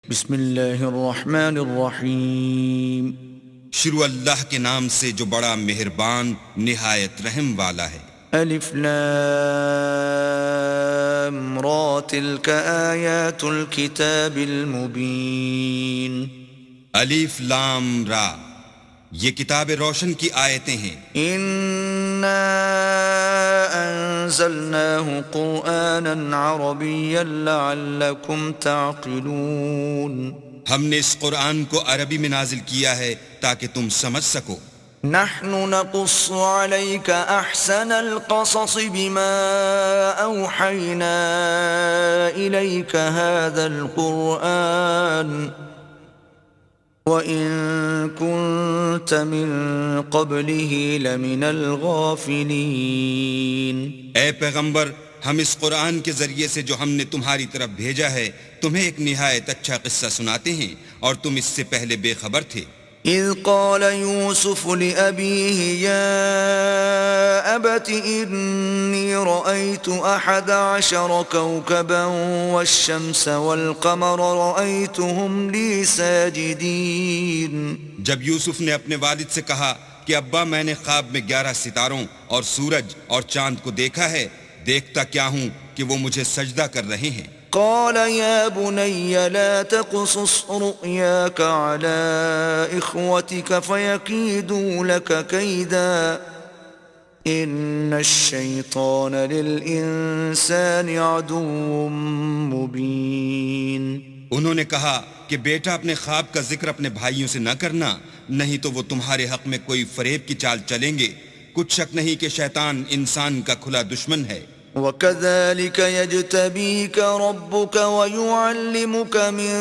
بسم اللہ الرحمن الرحیم۔ شروع اللہ کے نام سے جو بڑا مہربان نہایت رحم والا ہے۔ الف لام را تلک آیات الکتاب المبین۔ الف لام را، یہ کتاب روشن کی آیتیں ہیں۔ انا انزلناه قرآنا عربیا لعلکم تعقلون۔ ہم نے اس قرآن کو عربی میں نازل کیا ہے تاکہ تم سمجھ سکو۔ نحن نقص عليك احسن القصص بما اوحينا اليك هذا القرآن وان كنت من قبله لمن الغافلين۔ اے پیغمبر، ہم اس قرآن کے ذریعے سے جو ہم نے تمہاری طرف بھیجا ہے تمہیں ایک نہایت اچھا قصہ سناتے ہیں، اور تم اس سے پہلے بے خبر تھے۔ اذ قال يوسف لأبيه يا أبت إني رأيت 11 كوكبا والشمس والقمر رأيتهم لي ساجدين۔ جب یوسف نے اپنے والد سے کہا کہ ابا، میں نے خواب میں 11 ستاروں اور سورج اور چاند کو دیکھا ہے، دیکھتا کیا ہوں کہ وہ مجھے سجدہ کر رہے ہیں۔ قال يا بني لا تقصص رؤياك على إخوتك فيكيدوا لك كيدا إن الشيطان للإنسان عدو مبين۔ انہوں نے کہا کہ بیٹا، اپنے خواب کا ذکر اپنے بھائیوں سے نہ کرنا، نہیں تو وہ تمہارے حق میں کوئی فریب کی چال چلیں گے۔ کچھ شک نہیں کہ شیطان انسان کا کھلا دشمن ہے۔ وَكَذَلِكَ يَجْتَبِيكَ رَبُّكَ وَيُعَلِّمُكَ مِن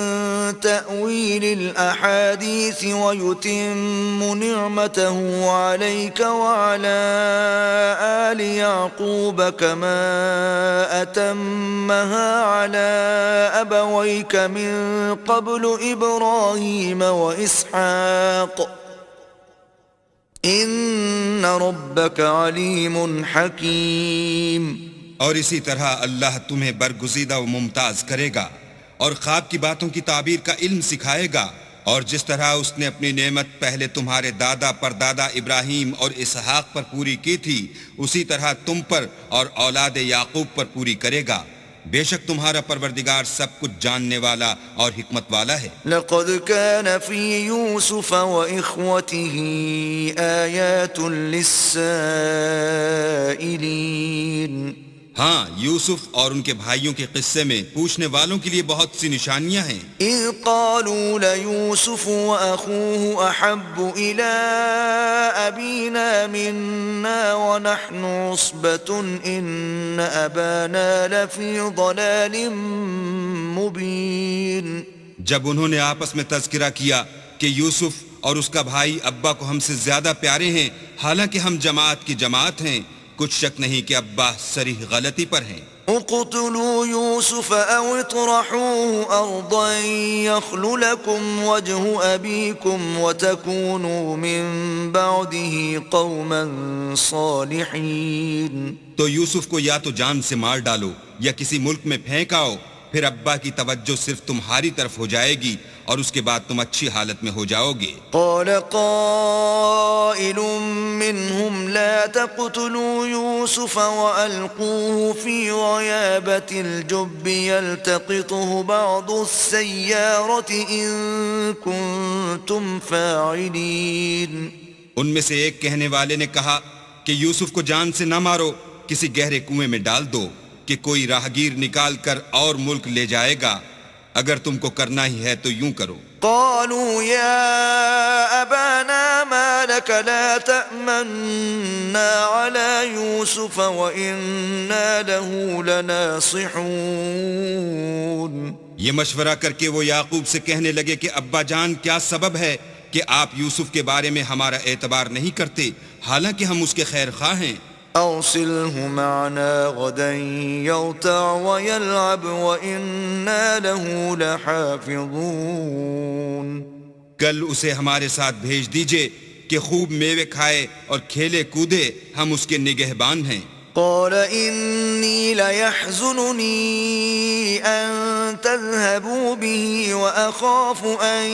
تَأْوِيلِ الْأَحَادِيثِ وَيُتِمُّ نِعْمَتَهُ عَلَيْكَ وَعَلَى آلِ يَعْقُوبَ كَمَا أَتَمَّهَا عَلَى أَبَوَيْكَ مِن قَبْلُ إِبْرَاهِيمَ وَإِسْحَاقَ ان ربک علیم حکیم۔ اور اسی طرح اللہ تمہیں برگزیدہ و ممتاز کرے گا اور خواب کی باتوں کی تعبیر کا علم سکھائے گا، اور جس طرح اس نے اپنی نعمت پہلے تمہارے دادا پردادا ابراہیم اور اسحاق پر پوری کی تھی، اسی طرح تم پر اور اولاد یعقوب پر پوری کرے گا۔ بے شک تمہارا پروردگار سب کچھ جاننے والا اور حکمت والا ہے۔ لقد كان في يوسف وإخوته آيات للسائلين۔ ہاں، یوسف اور ان کے بھائیوں کے قصے میں پوچھنے والوں کے لیے بہت سی نشانیاں ہیں۔ اذ قالوا ليوسف واخوه احب الى ابينا منا ونحن عصبة ان ابانا لفي ضلال مبين۔ جب انہوں نے آپس میں تذکرہ کیا کہ یوسف اور اس کا بھائی ابا کو ہم سے زیادہ پیارے ہیں، حالانکہ ہم جماعت کی جماعت ہیں، کچھ شک نہیں کہ ابا صریح غلطی پر ہیں۔ اقتلوا يوسف او اطرحوه ارضا يخل لكم وجه ابيكم وتكونوا من بعده قوما صالحين۔ تو یوسف کو یا تو جان سے مار ڈالو یا کسی ملک میں پھینک آؤ، پھر ابا کی توجہ صرف تمہاری طرف ہو جائے گی اور اس کے بعد تم اچھی حالت میں ہو جاؤ گے۔ قال قائل منهم لا تقتلوا يوسف وألقوه في غيابة الجب يلتقطه بعض السيارة إن كنتم فاعلين۔ ان میں سے ایک کہنے والے نے کہا کہ یوسف کو جان سے نہ مارو، کسی گہرے کنویں میں ڈال دو کہ کوئی راہگیر نکال کر اور ملک لے جائے گا، اگر تم کو کرنا ہی ہے تو یوں کرو۔ قالوا يا أبانا ما لك لا تأمنا على يوسف وإنا له لناصحون۔ یہ مشورہ کر کے وہ یعقوب سے کہنے لگے کہ ابا جان، کیا سبب ہے کہ آپ یوسف کے بارے میں ہمارا اعتبار نہیں کرتے، حالانکہ ہم اس کے خیر خواہ ہیں۔ أرسله معنا غدا يرتع ويلعب وإنا له لحافظون۔ کل اسے ہمارے ساتھ بھیج دیجئے کہ خوب میوے کھائے اور کھیلے کودے، ہم اس کے نگہبان ہیں۔ قال إني ليحزنني أن تذهبوا به وأخاف أن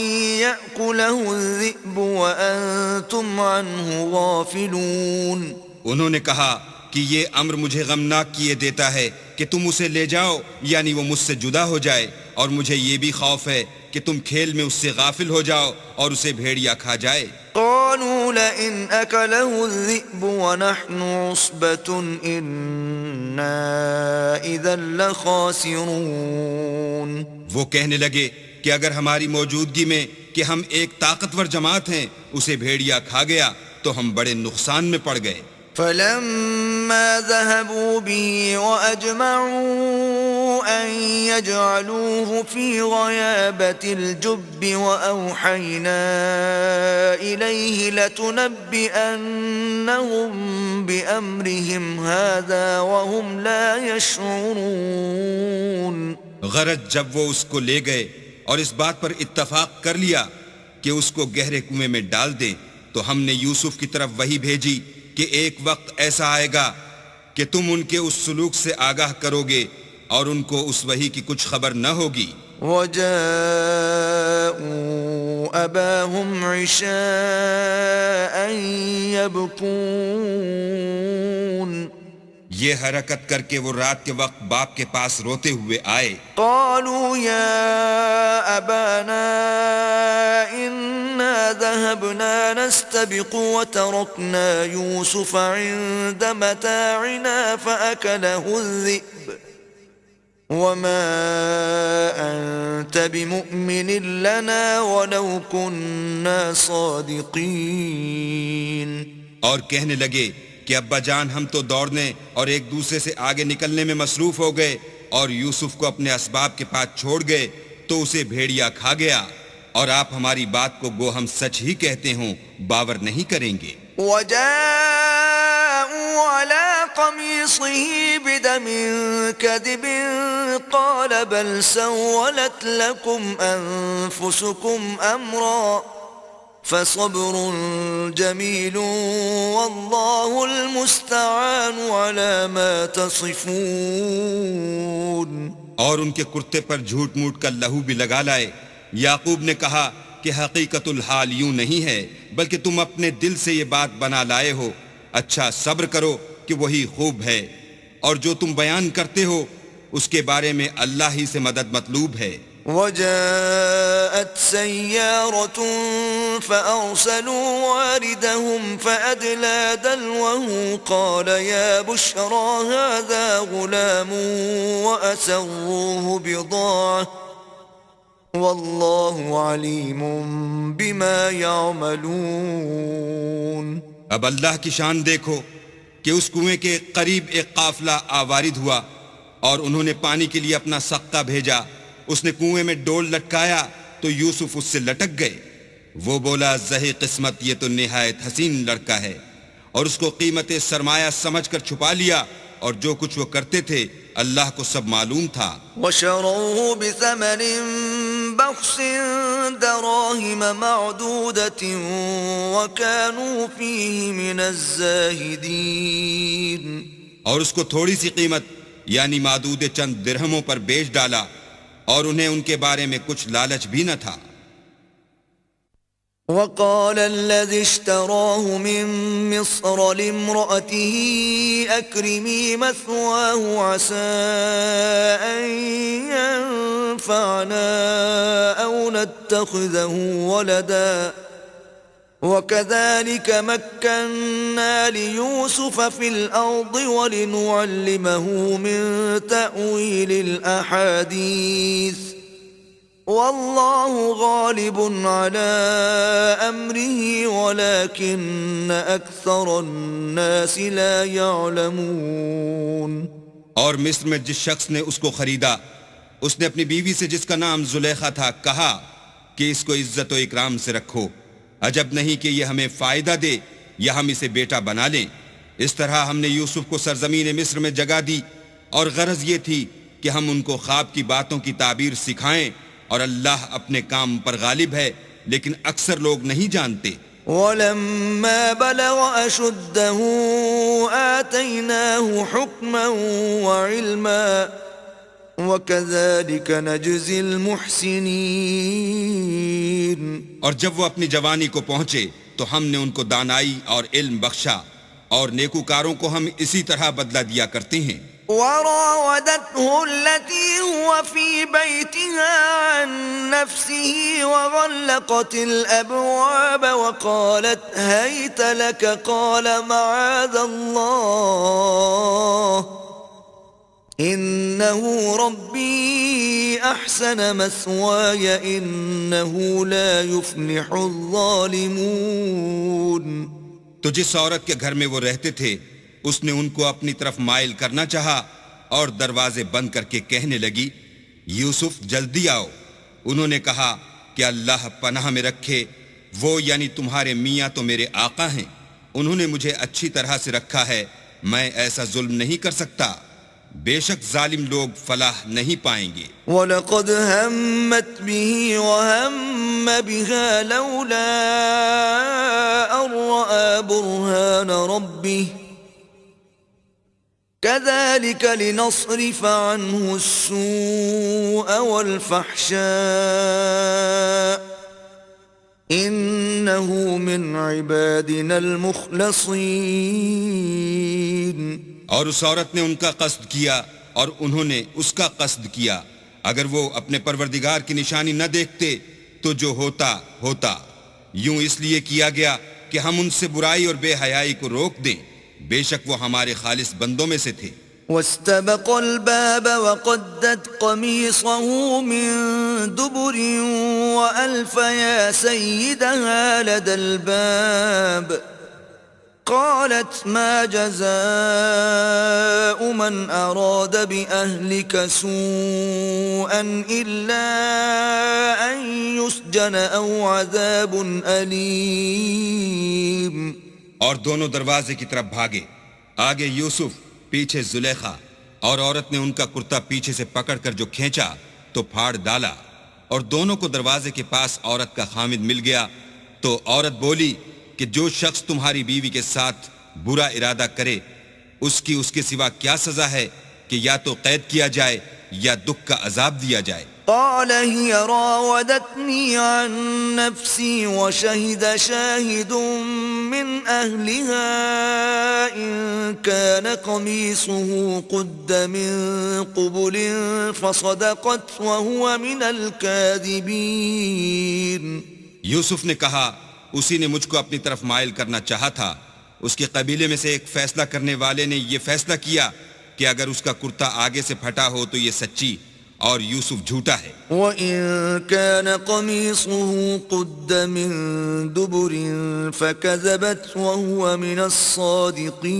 يأكله الذئب وأنتم عنه غافلون. انہوں نے کہا کہ یہ امر مجھے غمناک کیے دیتا ہے کہ تم اسے لے جاؤ یعنی وہ مجھ سے جدا ہو جائے، اور مجھے یہ بھی خوف ہے کہ تم کھیل میں اس سے غافل ہو جاؤ اور اسے بھیڑیا کھا جائے. قالوا لئن أكله الذئب ونحن عصبة إنا إذا لخاسرون. وہ کہنے لگے کہ اگر ہماری موجودگی میں کہ ہم ایک طاقتور جماعت ہیں اسے بھیڑیا کھا گیا تو ہم بڑے نقصان میں پڑ گئے. فلما ذهبوا به وأجمعوا أن يجعلوه في غيابة الجب وأوحينا إليه لتنبئنهم بأمرهم هذا وهم لا يشعرون. غرض جب وہ اس کو لے گئے اور اس بات پر اتفاق کر لیا کہ اس کو گہرے کنویں میں ڈال دیں تو ہم نے یوسف کی طرف وحی بھیجی کہ ایک وقت ایسا آئے گا کہ تم ان کے اس سلوک سے آگاہ کرو گے اور ان کو اس وحی کی کچھ خبر نہ ہوگی. وَجَاءُوا أَبَاهُمْ عِشَاءً يَبْكُونَ. یہ حرکت کر کے وہ رات کے وقت باپ کے پاس روتے ہوئے آئے. قالوا يا أبانا إنا ذهبنا نستبق وتركنا يوسف عند متاعنا فأكله الذئب وما أنت بمؤمن لنا ولو كنا صادقين. اور کہنے لگے کہ ابا جان ہم تو دوڑنے اور ایک دوسرے سے آگے نکلنے میں مصروف ہو گئے اور یوسف کو اپنے اسباب کے پاس چھوڑ گئے تو اسے بھیڑیا کھا گیا، اور آپ ہماری بات کو گو ہم سچ ہی کہتے ہوں باور نہیں کریں گے. وجاءوا على قميصه بدم كذب قال بل سولت لكم أنفسكم أمرا فصبر جميل والله المستعان على ما تصفون. اور ان کے کرتے پر جھوٹ موٹ کا لہو بھی لگا لائے. یعقوب نے کہا کہ حقیقت الحال یوں نہیں ہے بلکہ تم اپنے دل سے یہ بات بنا لائے ہو. اچھا صبر کرو کہ وہی خوب ہے، اور جو تم بیان کرتے ہو اس کے بارے میں اللہ ہی سے مدد مطلوب ہے. وجاءت سيارة فأرسلوا واردهم فأدلى دلوه قال يا بشرى هذا غلام وأسروه بضاعة والله عليم بما يعملون. اب اللہ کی شان دیکھو کہ اس کنویں کے قریب ایک قافلہ آوارد ہوا اور انہوں نے پانی کے لیے اپنا سقہ بھیجا. اس نے کنویں میں ڈول لٹکایا تو یوسف اس سے لٹک گئے. وہ بولا زہی قسمت یہ تو نہایت حسین لڑکا ہے، اور اس کو قیمت سرمایہ سمجھ کر چھپا لیا، اور جو کچھ وہ کرتے تھے اللہ کو سب معلوم تھا. وشروه بثمن بخس دراهم معدودة وكانوا فيه من الزاهدين. اور اس کو تھوڑی سی قیمت یعنی معدود چند درہموں پر بیچ ڈالا، اور انہیں ان کے بارے میں کچھ لالچ بھی نہ تھا. وقال الذي اشتراه من مصر لامرأته أكرمي مثواه عسى أن ينفعنا أو نتخذه ولدا وكذلك مكنا ليوسف في الأرض ولنعلمه من تأويل الأحاديث والله غالب على أمره ولكن أكثر الناس لا يعلمون. اور مصر میں جس شخص نے اس کو خریدا اس نے اپنی بیوی سے جس کا نام زلیخا تھا کہا کہ اس کو عزت و اکرام سے رکھو، عجب نہیں کہ یہ ہمیں فائدہ دے یا ہم اسے بیٹا بنا لیں. اس طرح ہم نے یوسف کو سرزمین مصر میں جگہ دی، اور غرض یہ تھی کہ ہم ان کو خواب کی باتوں کی تعبیر سکھائیں، اور اللہ اپنے کام پر غالب ہے لیکن اکثر لوگ نہیں جانتے. ولما بلغ أشده آتيناه حكما وعلما وكذلك نجزي المحسنين. اور جب وہ اپنی جوانی کو پہنچے تو ہم نے ان کو دانائی اور علم بخشا، اور نیکوکاروں کو ہم اسی طرح بدلہ دیا کرتے ہیں. وراودته التي هو في بيتها عن نفسه وغلقت الأبواب وقالت هيت لك قال معاذ الله إنه ربي أحسن مثواي إنه لا يفلح الظالمون. تو جس عورت کے گھر میں وہ رہتے تھے اس نے ان کو اپنی طرف مائل کرنا چاہا اور دروازے بند کر کے کہنے لگی یوسف جلدی آؤ. انہوں نے کہا کہ اللہ پناہ میں رکھے، وہ یعنی تمہارے میاں تو میرے آقا ہیں، انہوں نے مجھے اچھی طرح سے رکھا ہے، میں ایسا ظلم نہیں کر سکتا. بے شک ظالم لوگ فلاح نہیں پائیں گے. وَلَقَدْ هَمَّتْ بِهِ وَهَمَّ بِهَا لَوْلَا أَن رَّأَىٰ بُرْهَانَ رَبِّهِ كَذَلِكَ لِنَصْرِفَ عَنْهُ السُّوءَ وَالْفَحْشَاءَ إِنَّهُ مِنْ عِبَادِنَا الْمُخْلَصِينَ. اور اس عورت نے ان کا قصد کیا اور انہوں نے اس کا قصد کیا. اگر وہ اپنے پروردگار کی نشانی نہ دیکھتے تو جو ہوتا ہوتا. یوں اس لیے کیا گیا کہ ہم ان سے برائی اور بے حیائی کو روک دیں، بے شک وہ ہمارے خالص بندوں میں سے تھے. واستبق الباب وقدت قميصه من دبر وألف يا سيدها لدى الباب قالت ما جزاء من أراد بأهلك سوءا إلا أن يسجن أو عذاب أليم. اور دونوں دروازے کی طرف بھاگے، آگے یوسف، پیچھے زلیخا، اور عورت نے ان کا کرتا پیچھے سے پکڑ کر جو کھینچا تو پھاڑ ڈالا، اور دونوں کو دروازے کے پاس عورت کا خامد مل گیا. تو عورت بولی کہ جو شخص تمہاری بیوی کے ساتھ برا ارادہ کرے اس کے سوا کیا سزا ہے کہ یا تو قید کیا جائے یا دکھ کا عذاب دیا جائے. قال هي راودتني عن نفسي وشهد شاهد من أهلها إن كان قميصه قد من قبل فصدقت وهو من الكاذبين. یوسف نے کہا اسی نے مجھ کو اپنی طرف مائل کرنا چاہا تھا. اس کے قبیلے میں سے ایک فیصلہ کرنے والے نے یہ فیصلہ کیا کہ اگر اس کا کرتا آگے سے پھٹا ہو تو یہ سچی اور یوسف جھوٹا ہے. وَإِن كَانَ قَمِيصُهُ قُدَّ مِن دُبُرٍ فَكَذَبَتْ وَهُوَ مِنَ الصَّادِقِينَ.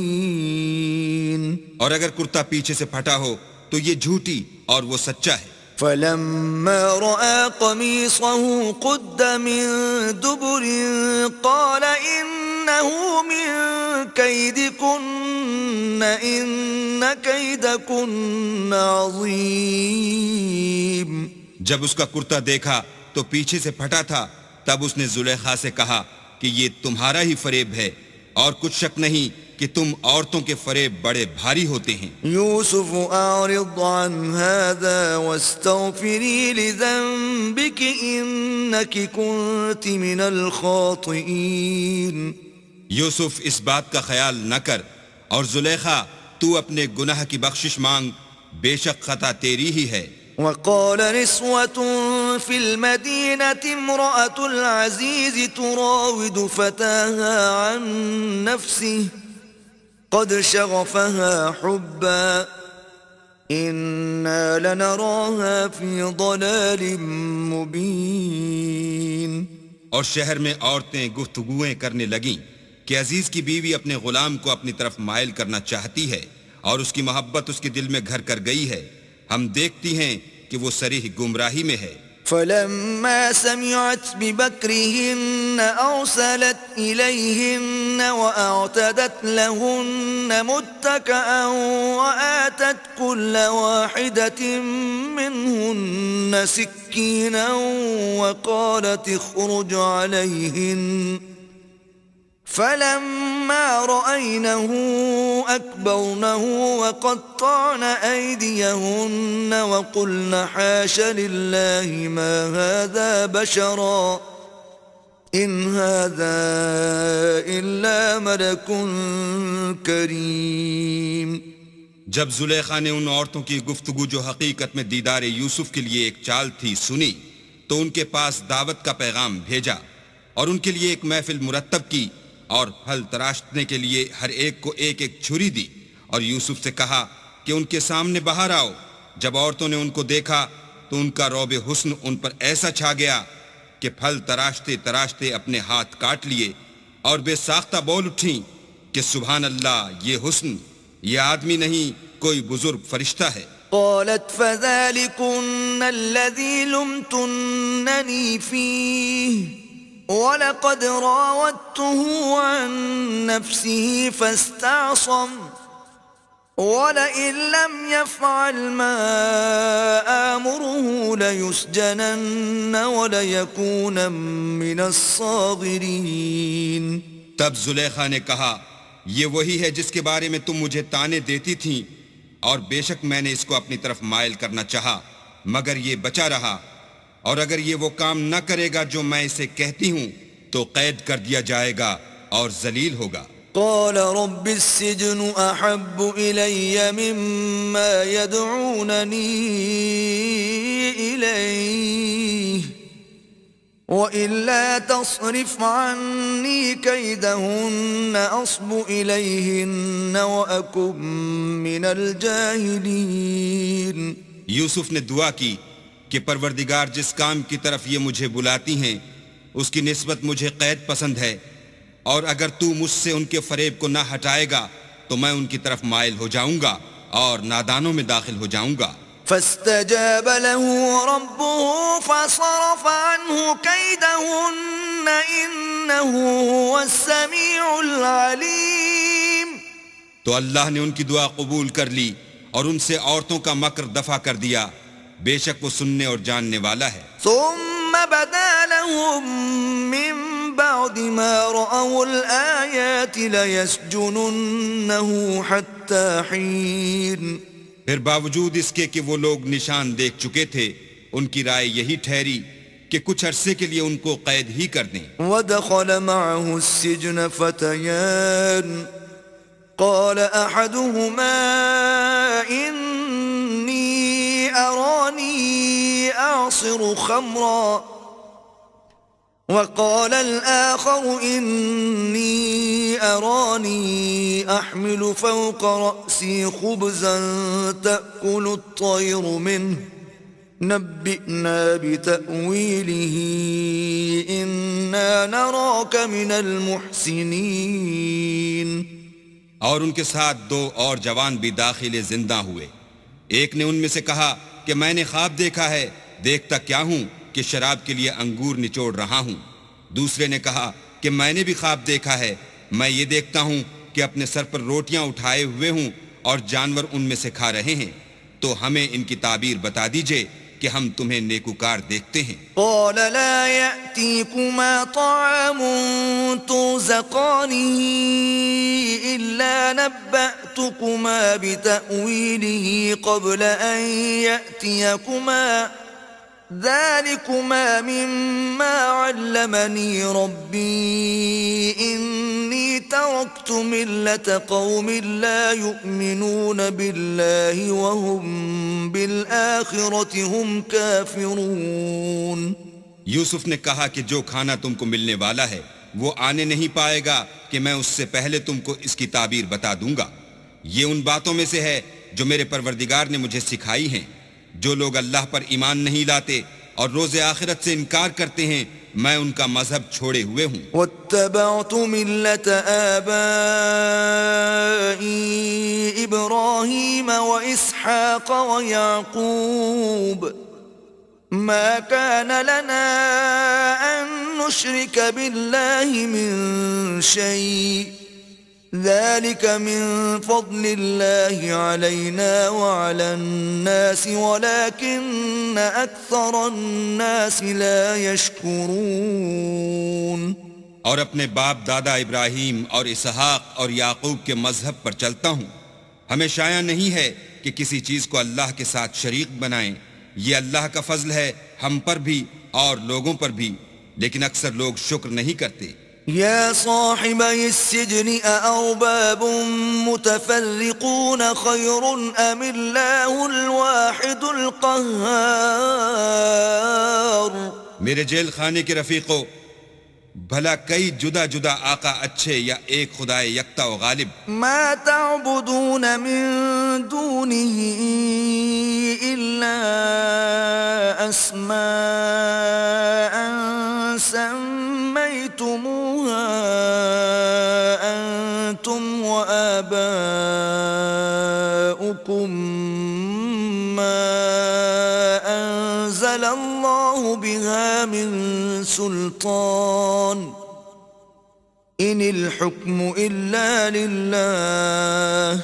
اور اگر کرتا پیچھے سے پھٹا ہو تو یہ جھوٹی اور وہ سچا ہے. فَلَمَّا رَأَىٰ قَمِيصَهُ قُدَّ مِن دُبُرٍ قَالَ إِنَّهُ مِن كَيْدِكُنَّ إِنَّ كَيْدَكُنَّ عَظِيمٌ. جب اس کا کرتا دیکھا تو پیچھے سے پھٹا تھا، تب اس نے زلیخا سے کہا کہ یہ تمہارا ہی فریب ہے، اور کچھ شک نہیں کہ تم عورتوں کے فریب بڑے بھاری ہوتے ہیں. یوسف اعرض عن هذا واستغفری لذنبك انك كنت من الخاطئین. یوسف اس بات کا خیال نہ کر، اور زلیخا تو اپنے گناہ کی بخشش مانگ، بے شک خطا تیری ہی ہے. وقال نسوة في المدينة امرأة العزيز تراود فتاها عن نفسه قد شغفها حبا إنا لنراها في ضلال مبين. اور شہر میں عورتیں گفتگویں کرنے لگیں کہ عزیز کی بیوی اپنے غلام کو اپنی طرف مائل کرنا چاہتی ہے اور اس کی محبت اس کے دل میں گھر کر گئی ہے، ہم دیکھتی ہیں کہ وہ صریح گمراہی میں ہے. فلما سمعت بمكرهن أرسلت إليهن وأعتدت لهن متكئا وآتت كل واحدة منهن سكينا وقالت اخرج عليهن فلما رأينه أكبرنه وقطعن أيديهن وقلن حاش لله ما هذا بشرا إن هذا إلا ملك کریم. جب زلیخا نے ان عورتوں کی گفتگو جو حقیقت میں دیدار یوسف کے لیے ایک چال تھی سنی تو ان کے پاس دعوت کا پیغام بھیجا اور ان کے لیے ایک محفل مرتب کی اور پھل تراشنے کے لیے ہر ایک کو ایک ایک چھری دی اور یوسف سے کہا کہ ان کے سامنے باہر آؤ. جب عورتوں نے ان کو دیکھا تو ان کا رعب حسن ان پر ایسا چھا گیا کہ پھل تراشتے تراشتے اپنے ہاتھ کاٹ لیے اور بے ساختہ بول اٹھیں کہ سبحان اللہ، یہ حسن، یہ آدمی نہیں کوئی بزرگ فرشتہ ہے. قالت فذلكن الذي لمتنني فيه وَلَقَدْ رَاوَدتُّهُ عَن نَّفْسِهِ فَاسْتَعْصَمَ وَلَئِن لَّمْ يَفْعَلْ مَا آمُرُهُ لَيُسْجَنَنَّ وَلَيَكُونًا مِّنَ الصَّاغِرِينَ. تب زلیخا نے کہا یہ وہی ہے جس کے بارے میں تم مجھے طعنے دیتی تھیں اور بے شک میں نے اس کو اپنی طرف مائل کرنا چاہا مگر یہ بچا رہا اور اگر یہ وہ کام نہ کرے گا جو میں اسے کہتی ہوں تو قید کر دیا جائے گا اور ذلیل ہوگا. قال رب السجن احب الي مما يدعونني اليه وإلا تصرف عني كيدهن أصب إليهن وأكن من الجاهلين. یوسف نے دعا کی کہ پروردگار جس کام کی طرف یہ مجھے بلاتی ہیں اس کی نسبت مجھے قید پسند ہے اور اگر تو مجھ سے ان کے فریب کو نہ ہٹائے گا تو میں ان کی طرف مائل ہو جاؤں گا اور نادانوں میں داخل ہو جاؤں گا. فاستجاب له ربه فصرف عنه كيدهن إنه هو السميع العليم. تو اللہ نے ان کی دعا قبول کر لی اور ان سے عورتوں کا مکر دفع کر دیا، بے شک وہ سننے اور جاننے والا ہے. ثم بدا لهم من بعد ما رأوا الآيات ليسجننه حتى حين. پھر باوجود اس کے کہ وہ لوگ نشان دیکھ چکے تھے ان کی رائے یہی ٹھہری کہ کچھ عرصے کے لیے ان کو قید ہی کر دیں. ودخل معه السجن فتيان قال أحدهما إني أراني أعصر خمرا وقال الآخر إني أراني أحمل فوق رأسي خبزا تأكل الطير منه نبئنا بتأويله إنا نراك من المحسنين. اور ان کے ساتھ دو اور جوان بھی داخل زندہ ہوئے. ایک نے ان میں سے کہا کہ میں نے خواب دیکھا ہے، دیکھتا کیا ہوں کہ شراب کے لیے انگور نچوڑ رہا ہوں. دوسرے نے کہا کہ میں نے بھی خواب دیکھا ہے، میں یہ دیکھتا ہوں کہ اپنے سر پر روٹیاں اٹھائے ہوئے ہوں اور جانور ان میں سے کھا رہے ہیں، تو ہمیں ان کی تعبیر بتا دیجئے کہ ہم تمہیں نیکوکار دیکھتے ہیں. قال لا يأتيكما طعام ترزقانه إلا نبأتكما بتأويله قبل أن يأتيكما ذلكما مما علمني ربي إني تركت ملة قوم لا يؤمنون بالله وهم بالآخرة هم كافرون. یوسف نے کہا کہ جو کھانا تم کو ملنے والا ہے وہ آنے نہیں پائے گا کہ میں اس سے پہلے تم کو اس کی تعبیر بتا دوں گا. یہ ان باتوں میں سے ہے جو میرے پروردگار نے مجھے سکھائی ہیں. جو لوگ اللہ پر ایمان نہیں لاتے اور روز آخرت سے انکار کرتے ہیں میں ان کا مذہب چھوڑے ہوئے ہوں. واتبعت ملة آبائي إبراهيم وإسحاق ويعقوب ما كان لنا أن نشرك بالله من شيء ذلك من فضل الله علينا وعلى الناس ولكن أكثر الناس لا يشكرون. اور اپنے باپ دادا ابراہیم اور اسحاق اور یعقوب کے مذہب پر چلتا ہوں۔ ہمیں شایع نہیں ہے کہ کسی چیز کو اللہ کے ساتھ شریک بنائیں، یہ اللہ کا فضل ہے ہم پر بھی اور لوگوں پر بھی، لیکن اکثر لوگ شکر نہیں کرتے۔ يا صاحبي السجن أأرباب متفرقون خير أم الله الواحد القهار؟ میرے جیل خانے کے رفیقو، بھلا کئی جدا جدا آقا اچھے یا ایک خدائے یکتا و غالب؟ ما تعبدون من دونه إلا أسماء سميتموها أنتم وآباؤكم ما أنزل الله بها من سلطان إن الحكم إلا لله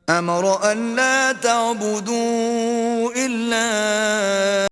أمر أن لا تعبدوا إلا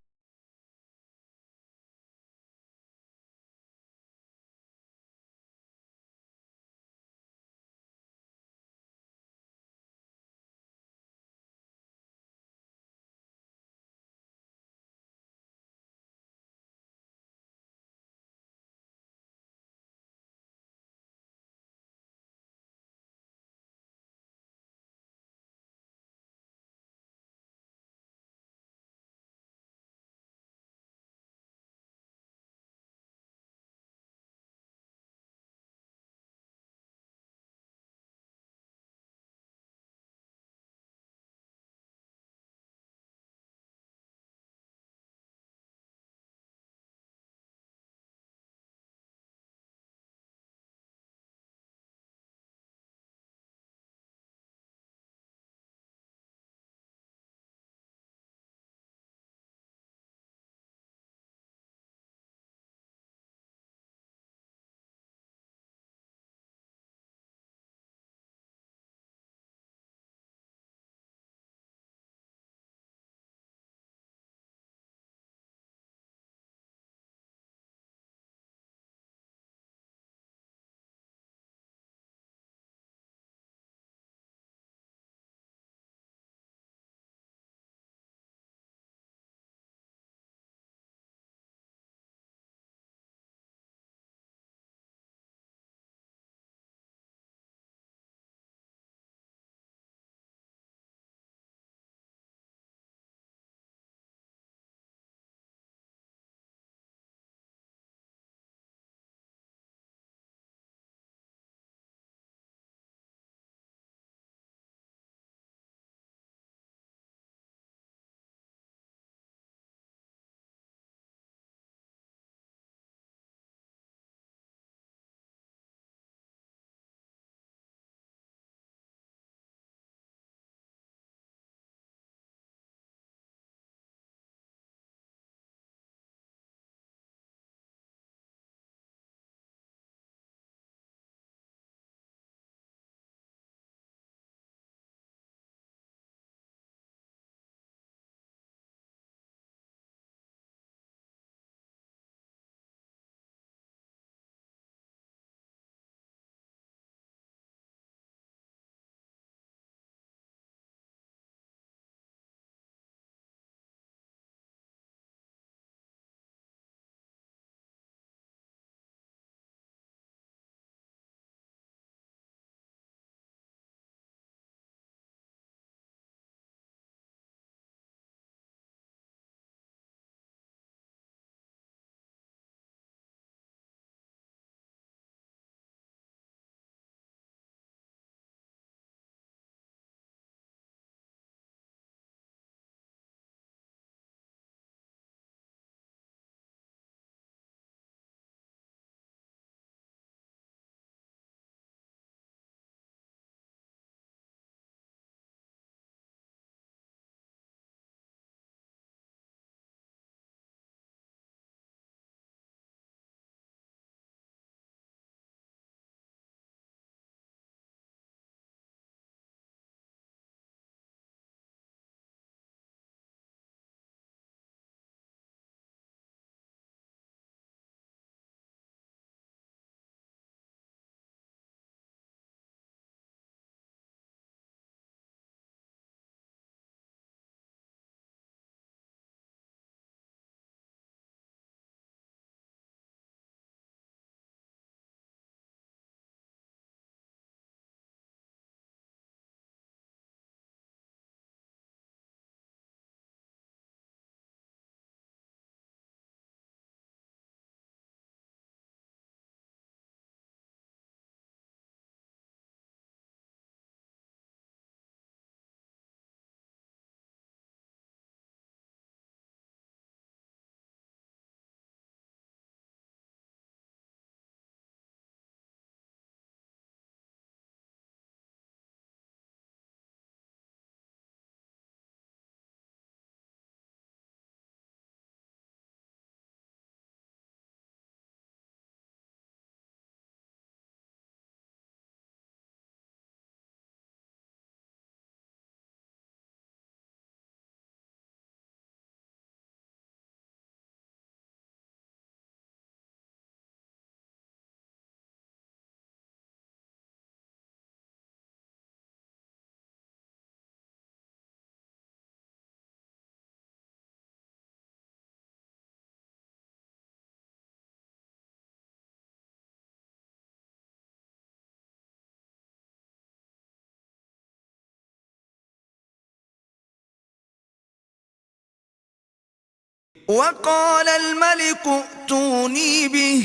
وقال الملك ائتوني به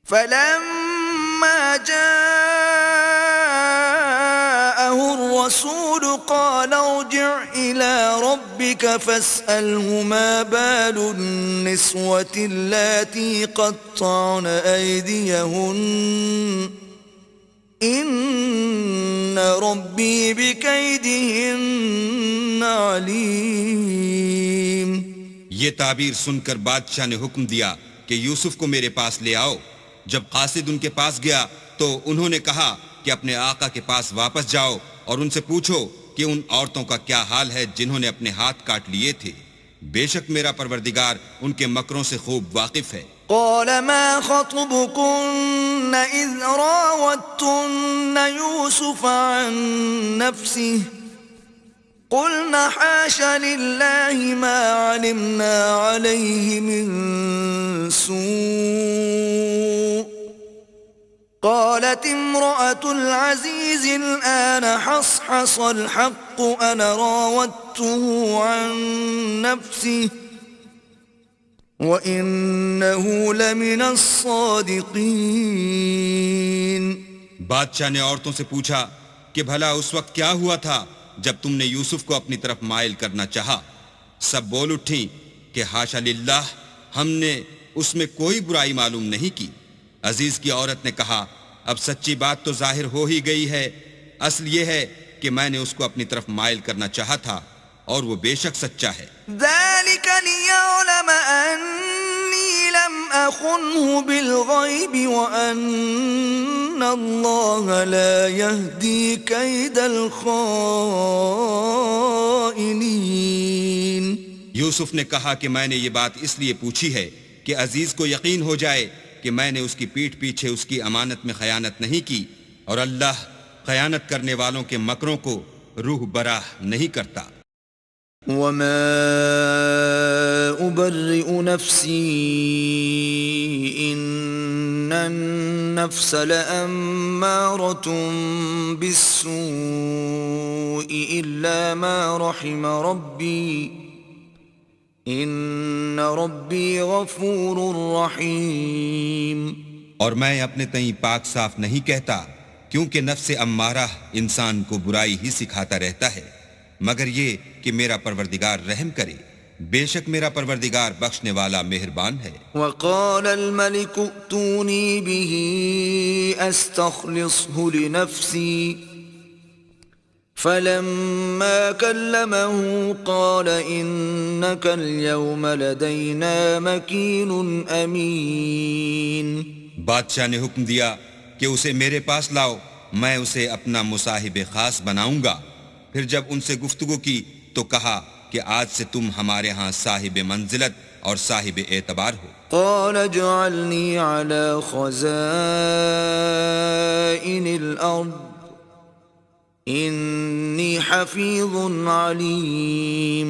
فلما جاءه الرسول قال ارجع إلى ربك فاسأله ما بال النسوة اللاتي قطعن أيديهن إن ربي بكيدهن عليم. یہ تعبیر سن کر بادشاہ نے حکم دیا کہ یوسف کو میرے پاس لے آؤ. جب قاصد ان کے پاس گیا تو انہوں نے کہا کہ اپنے آقا کے پاس واپس جاؤ اور ان سے پوچھو کہ ان عورتوں کا کیا حال ہے جنہوں نے اپنے ہاتھ کاٹ لیے تھے. بے شک میرا پروردگار ان کے مکروں سے خوب واقف ہے. قال ما خطبكن إذ راوتن يوسف عن نفسه قلنا حاش لله ما علمنا عليه من سوء قالت امرأة العزيز الآن حصحص الحق أنا راودته عن نفسه وَإِنَّهُ لَمِنَ الصَّادِقِينَ. بادشاہ نے عورتوں سے پوچھا کہ بھلا اس وقت کیا ہوا تھا جب تم نے یوسف کو اپنی طرف مائل کرنا چاہا. سب بول اٹھیں کہ حاشا للہ ہم نے اس میں کوئی برائی معلوم نہیں کی. عزیز کی عورت نے کہا اب سچی بات تو ظاہر ہو ہی گئی ہے. اصل یہ ہے کہ میں نے اس کو اپنی طرف مائل کرنا چاہا تھا اور وہ بے شک سچا ہے. ذلك ليعلم أني لم أخنه بالغيب وأن الله لا يهدي كيد الخائنين. یوسف نے کہا کہ میں نے یہ بات اس لیے پوچھی ہے کہ عزیز کو یقین ہو جائے کہ میں نے اس کی پیٹھ پیچھے اس کی امانت میں خیانت نہیں کی اور اللہ خیانت کرنے والوں کے مکروں کو روح براہ نہیں کرتا. وما أبرئ نفسي إن النفس لأمارة بالسوء إلا ما رحم ربي إن ربي غفور رحيم. اور میں اپنے تئیں پاک صاف نہیں کہتا کیونکہ نفس امارہ انسان کو برائی ہی سکھاتا رہتا ہے مگر یہ کہ میرا پروردگار رحم کرے. بے شک میرا پروردگار بخشنے والا مہربان ہے. وقال الملك ائتوني به استخلصه لنفسي فلما كلمه قال إنك اليوم لدينا مكين أمين. بادشاہ نے حکم دیا کہ اسے میرے پاس لاؤ میں اسے اپنا مصاحب خاص بناؤں گا. پھر جب ان سے گفتگو کی تو کہا کہ آج سے تم ہمارے ہاں صاحب منزلت اور صاحب اعتبار ہو. قال اجعلني على خزائن الأرض إني حفيظ عليم.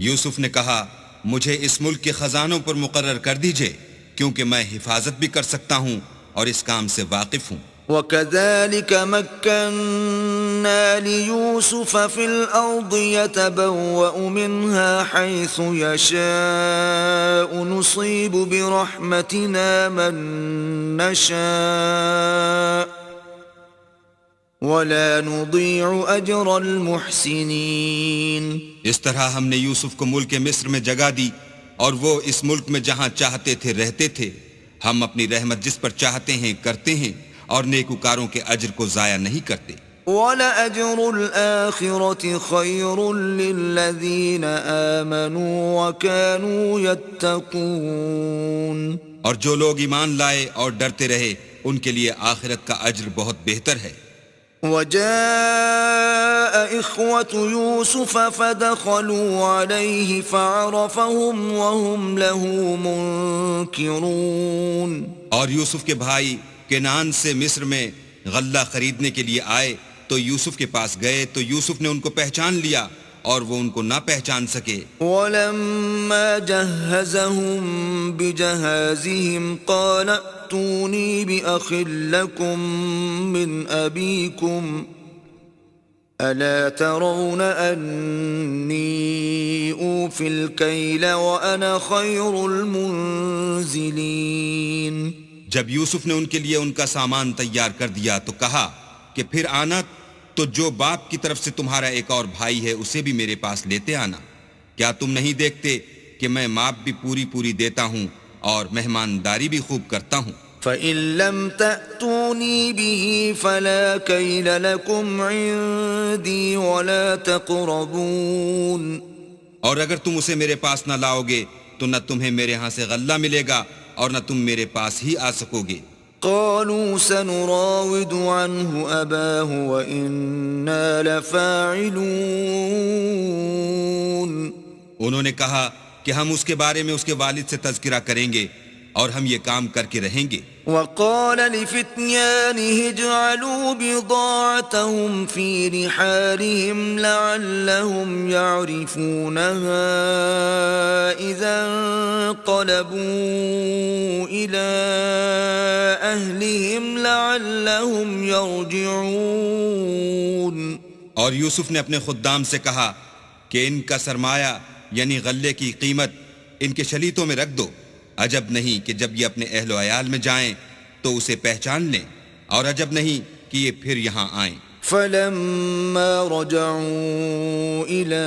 یوسف نے کہا مجھے اس ملک کے خزانوں پر مقرر کر دیجئے کیونکہ میں حفاظت بھی کر سکتا ہوں اور اس کام سے واقف ہوں. وَكَذَلِكَ مَكَّنَّا لِيُوسُفَ فِي الْأَرْضِ يَتَبَوَّأُ مِنْهَا حَيْثُ يَشَاءُ نُصِيبُ بِرَحْمَتِنَا مَن نَّشَاءُ وَلَا نُضِيعُ أَجْرَ الْمُحْسِنِينَ. اس طرح ہم نے یوسف کو ملک مصر میں جگہ دی اور وہ اس ملک میں جہاں چاہتے تھے رہتے تھے. ہم اپنی رحمت جس پر چاہتے ہیں کرتے ہیں اور نیکوکاروں کے اجر کو ضائع نہیں کرتے. وَلَأَجْرُ الْآخِرَةِ خَيْرٌ لِّلَّذِينَ آمَنُوا وَكَانُوا يَتَّقُونَ. اور جو لوگ ایمان لائے اور ڈرتے رہے ان کے لیے آخرت کا اجر بہت بہتر ہے. وَجَاءَ إِخْوَةُ يُوسُفَ فَدَخَلُوا عَلَيْهِ فَعَرَفَهُمْ وَهُمْ لَهُ مُنْكِرُونَ. اور یوسف کے بھائی کنعان سے مصر میں غلہ خریدنے کے لیے آئے تو یوسف کے پاس گئے تو یوسف نے ان کو پہچان لیا اور وہ ان کو نہ پہچان سکے. وَلَمَّا جَهَّزَهُم بِجَهَازِهِمْ قَالَ ائْتُونِي بِأَخٍ لَّكُم مِّنْ أَبِيكُمْ ألا ترون أني أوفي الكيل وأنا خير المنزلين. جب یوسف نے ان کے لیے ان کا سامان تیار کر دیا تو کہا کہ پھر آنا تو جو باپ کی طرف سے تمہارا ایک اور بھائی ہے اسے بھی میرے پاس لیتے آنا. کیا تم نہیں دیکھتے کہ میں ماپ بھی پوری دیتا ہوں اور مہمانداری بھی خوب کرتا ہوں. فَإِن لَّمْ تَأْتُونِي بِهِ فَلَا كَيْلَ لَكُمْ عِندِي وَلَا تَقْرَبُونَ. اور اگر تم اسے میرے پاس نہ لاؤ گے تو نہ تمہیں میرے ہاں سے غلہ ملے گا اور نہ تم میرے پاس ہی آ سکو گے. قالوا سنراود عنه أباه وإنا لفاعلون. انہوں نے کہا کہ ہم اس کے بارے میں اس کے والد سے تذکرہ کریں گے اور ہم یہ کام کر کے رہیں گے. وقال لفتيانه اجعلوا بضاعتهم في رحالهم لعلهم يعرفونها إذا انقلبوا إلى أهلهم لعلهم يرجعون. اور یوسف نے اپنے خدام سے کہا کہ ان کا سرمایہ یعنی غلے کی قیمت ان کے شلیتوں میں رکھ دو. عجب نہیں کہ جب یہ اپنے اہل و عیال میں جائیں تو اسے پہچان لیں اور عجب نہیں کہ یہ پھر یہاں آئیں. فلما رجعوا إلى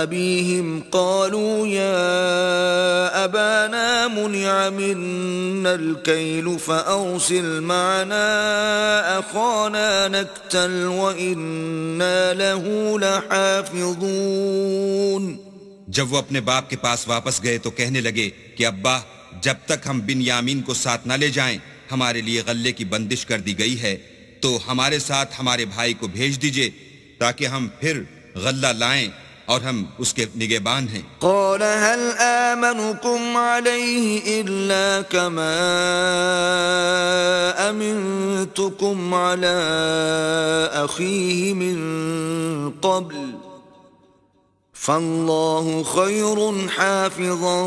أبيهم قالوا يا أبانا منع منا الكيل فأرسل معنا أخانا نكتل وإنا له لحافظون. جب وہ اپنے باپ کے پاس واپس گئے تو کہنے لگے کہ ابا جب تک ہم بن یامین کو ساتھ نہ لے جائیں ہمارے لیے غلے کی بندش کر دی گئی ہے تو ہمارے ساتھ ہمارے بھائی کو بھیج دیجئے تاکہ ہم پھر غلہ لائیں اور ہم اس کے نگہبان ہیں. قال هل آمنكم عليه إلا كما أمنتكم على أخيه من قبل فالله خير حافظا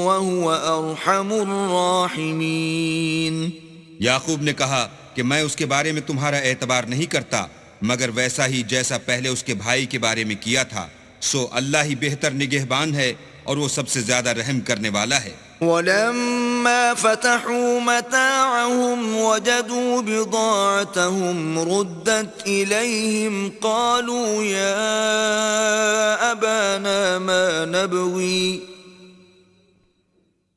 وهو أرحم الراحمين. یعقوب نے کہا کہ میں اس کے بارے میں تمہارا اعتبار نہیں کرتا مگر ویسا ہی جیسا پہلے اس کے بھائی کے بارے میں کیا تھا. سو اللہ ہی بہتر نگہبان ہے اور وہ سب سے زیادہ رحم کرنے والا ہے. ولما فتحوا متاعهم وجدوا بضاعتهم ردت إليهم قالوا يا أبانا ما نبغي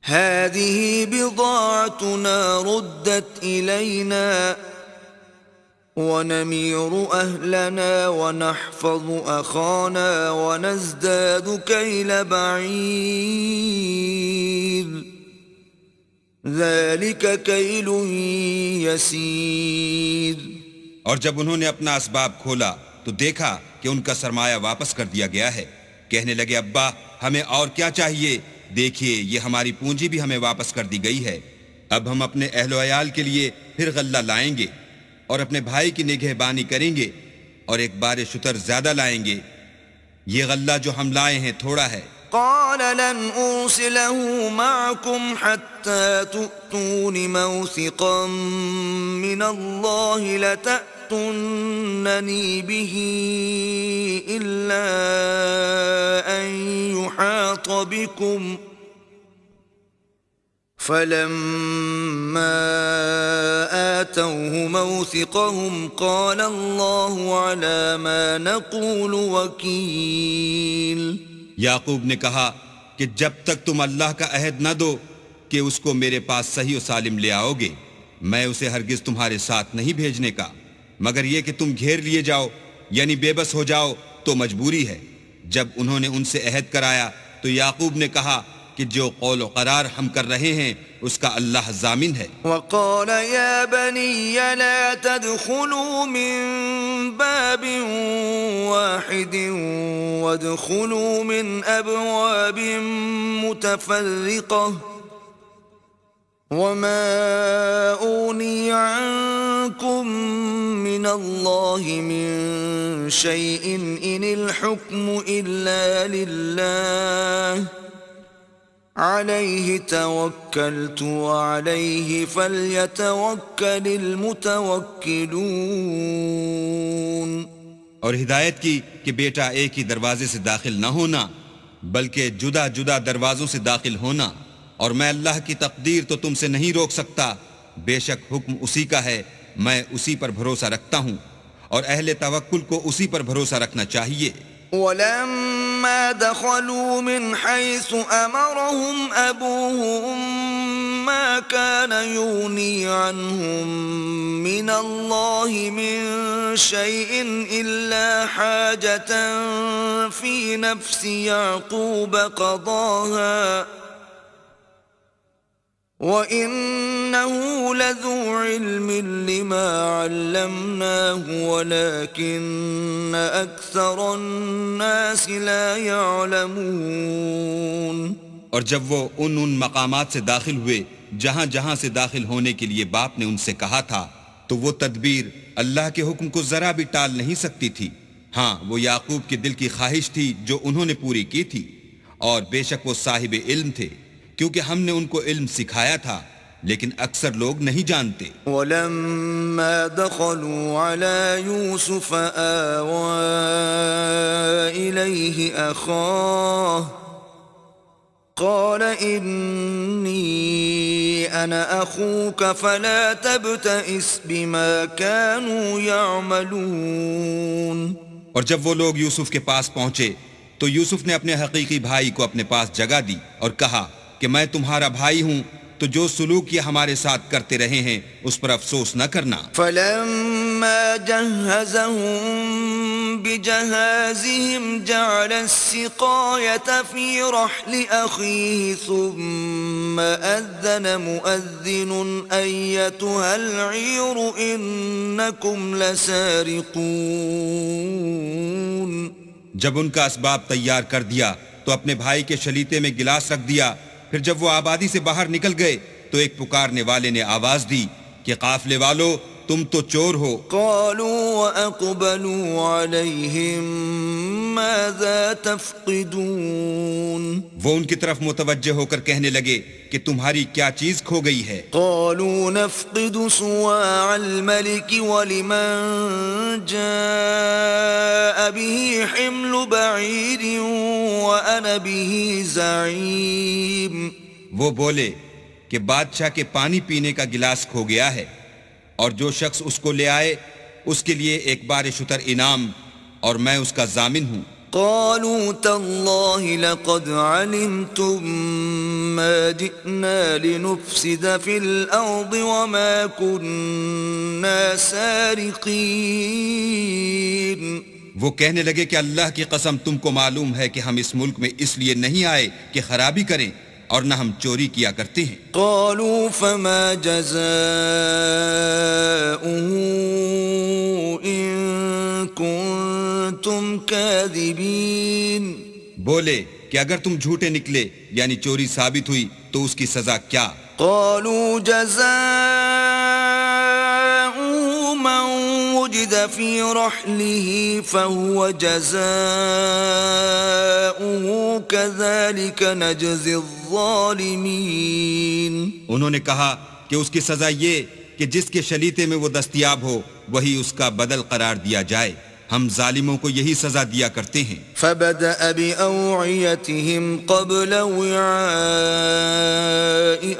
هذه بضاعتنا ردت إلينا ونمير أهلنا ونحفظ أخانا ونزداد كيل بعير ذلك كيل يسير. اور جب انہوں نے اپنا اسباب کھولا تو دیکھا کہ ان کا سرمایہ واپس کر دیا گیا ہے. کہنے لگے ابا ہمیں اور کیا چاہیے, دیکھیے یہ ہماری پونجی بھی ہمیں واپس کر دی گئی ہے. اب ہم اپنے اہل و عیال کے لیے پھر غلہ لائیں گے اور اپنے بھائی کی نگہبانی کریں گے اور ایک بار شتر زیادہ لائیں گے. یہ غلہ جو ہم لائے ہیں تھوڑا ہے. قال لن أرسله معكم حتى تؤتون موثقا من الله لتأتونني به إلا أن يحاط بكم فلما آتوه موثقهم قال الله على ما نقول وكيل. یعقوب نے کہا کہ جب تک تم اللہ کا عہد نہ دو کہ اس کو میرے پاس صحیح و سالم لے آؤ گے میں اسے ہرگز تمہارے ساتھ نہیں بھیجنے کا مگر یہ کہ تم گھیر لیے جاؤ یعنی بے بس ہو جاؤ تو مجبوری ہے. جب انہوں نے ان سے عہد کرایا تو یعقوب نے کہا کہ جو قول و قرار ہم کر رہے ہیں اس کا اللہ ضامن ہے. وقال يا بني لا تدخلوا من باب واحد وادخلوا من أبواب متفرقة وما أغني عنكم من الله من شيء إن الحكم إلا لله عليه توكلت وعليه فليتوكل المتوكلون. اور ہدایت کی کہ بیٹا ایک ہی دروازے سے داخل نہ ہونا بلکہ جدا جدا دروازوں سے داخل ہونا، اور میں اللہ کی تقدیر تو تم سے نہیں روک سکتا، بے شک حکم اسی کا ہے، میں اسی پر بھروسہ رکھتا ہوں، اور اہل توکل کو اسی پر بھروسہ رکھنا چاہیے۔ ولما دخلوا من حيث أمرهم أبوهم ما كان يغني عنهم من الله من شيء إلا حاجة في نفس يعقوب قضاها وَإِنَّهُ لَذُو عِلْمٍ لِّمَا عَلَّمْنَاهُ وَلَكِنَّ أَكْثَرَ النَّاسِ لَا يَعْلَمُونَ۔ اور جب وہ ان مقامات سے داخل ہوئے جہاں جہاں سے داخل ہونے کے لیے باپ نے ان سے کہا تھا، تو وہ تدبیر اللہ کے حکم کو ذرا بھی ٹال نہیں سکتی تھی۔ ہاں، وہ یعقوب کے دل کی خواہش تھی جو انہوں نے پوری کی تھی، اور بے شک وہ صاحب علم تھے، کیونکہ ہم نے ان کو علم سکھایا تھا، لیکن اکثر لوگ نہیں جانتے۔ وَلَمَّا دَخَلُوا عَلَى يُوسُفَ آوَى إِلَيْهِ أَخَاهُ قَالَ إِنِّي أَنَا أَخُوكَ فَلَا تَبْتَئِسْ بِمَا كَانُوا يَعْمَلُونَ۔ اور جب وہ لوگ یوسف کے پاس پہنچے تو یوسف نے اپنے حقیقی بھائی کو اپنے پاس جگہ دی اور کہا کہ میں تمہارا بھائی ہوں، تو جو سلوک یہ ہمارے ساتھ کرتے رہے ہیں اس پر افسوس نہ کرنا۔ فَلَمَّا جَهَّزَهُم بِجَهَازِهِمْ جَعَلَ السِّقَايَةَ فِي رَحْلِ أَخِيهِ ثُمَّ أَذَّنَ مُؤَذِّنٌ أَيَّتُهَا الْعِيرُ إِنَّكُمْ لَسَارِقُونَ۔ جب ان کا اسباب تیار کر دیا تو اپنے بھائی کے شلیتے میں گلاس رکھ دیا، پھر جب وہ آبادی سے باہر نکل گئے تو ایک پکارنے والے نے آواز دی کہ قافلے والو، تم تو چور ہو۔ قالوا وَأَقْبَلُوا عَلَيْهِمْ مَاذَا تَفْقِدُونَ۔ وہ ان کی طرف متوجہ ہو کر کہنے لگے کہ تمہاری کیا چیز کھو گئی ہے؟ قالوا نفقد صواع الملك ولمن جاء به حمل بعير وأنا به زعيم۔ وہ بولے کہ بادشاہ کے پانی پینے کا گلاس کھو گیا ہے، اور جو شخص اس کو لے آئے اس کے لیے ایک بار شتر انعام، اور میں اس کا ضامن ہوں۔ قالوا تالله لقد علمتم ما جئنا لنفسد في الأرض وما كنا سارقين۔ وہ کہنے لگے کہ اللہ کی قسم تم کو معلوم ہے کہ ہم اس ملک میں اس لیے نہیں آئے کہ خرابی کریں، اور نہ ہم چوری کیا کرتے ہیں۔ قالوا فما جزاؤه إن كنتم كاذبين۔ بولے کہ اگر تم جھوٹے نکلے یعنی چوری ثابت ہوئی تو اس کی سزا کیا؟ قالوا جزاؤه من وجد في رحله فهو جزاؤه كذلك نجزي الظالمين۔ انہوں نے کہا کہ اس کی سزا یہ کہ جس کے شلیتے میں وہ دستیاب ہو وہی اس کا بدل قرار دیا جائے، ہم ظالموں کو یہی سزا دیا کرتے ہیں۔ فبدأ بأوعيتهم قبل وعاء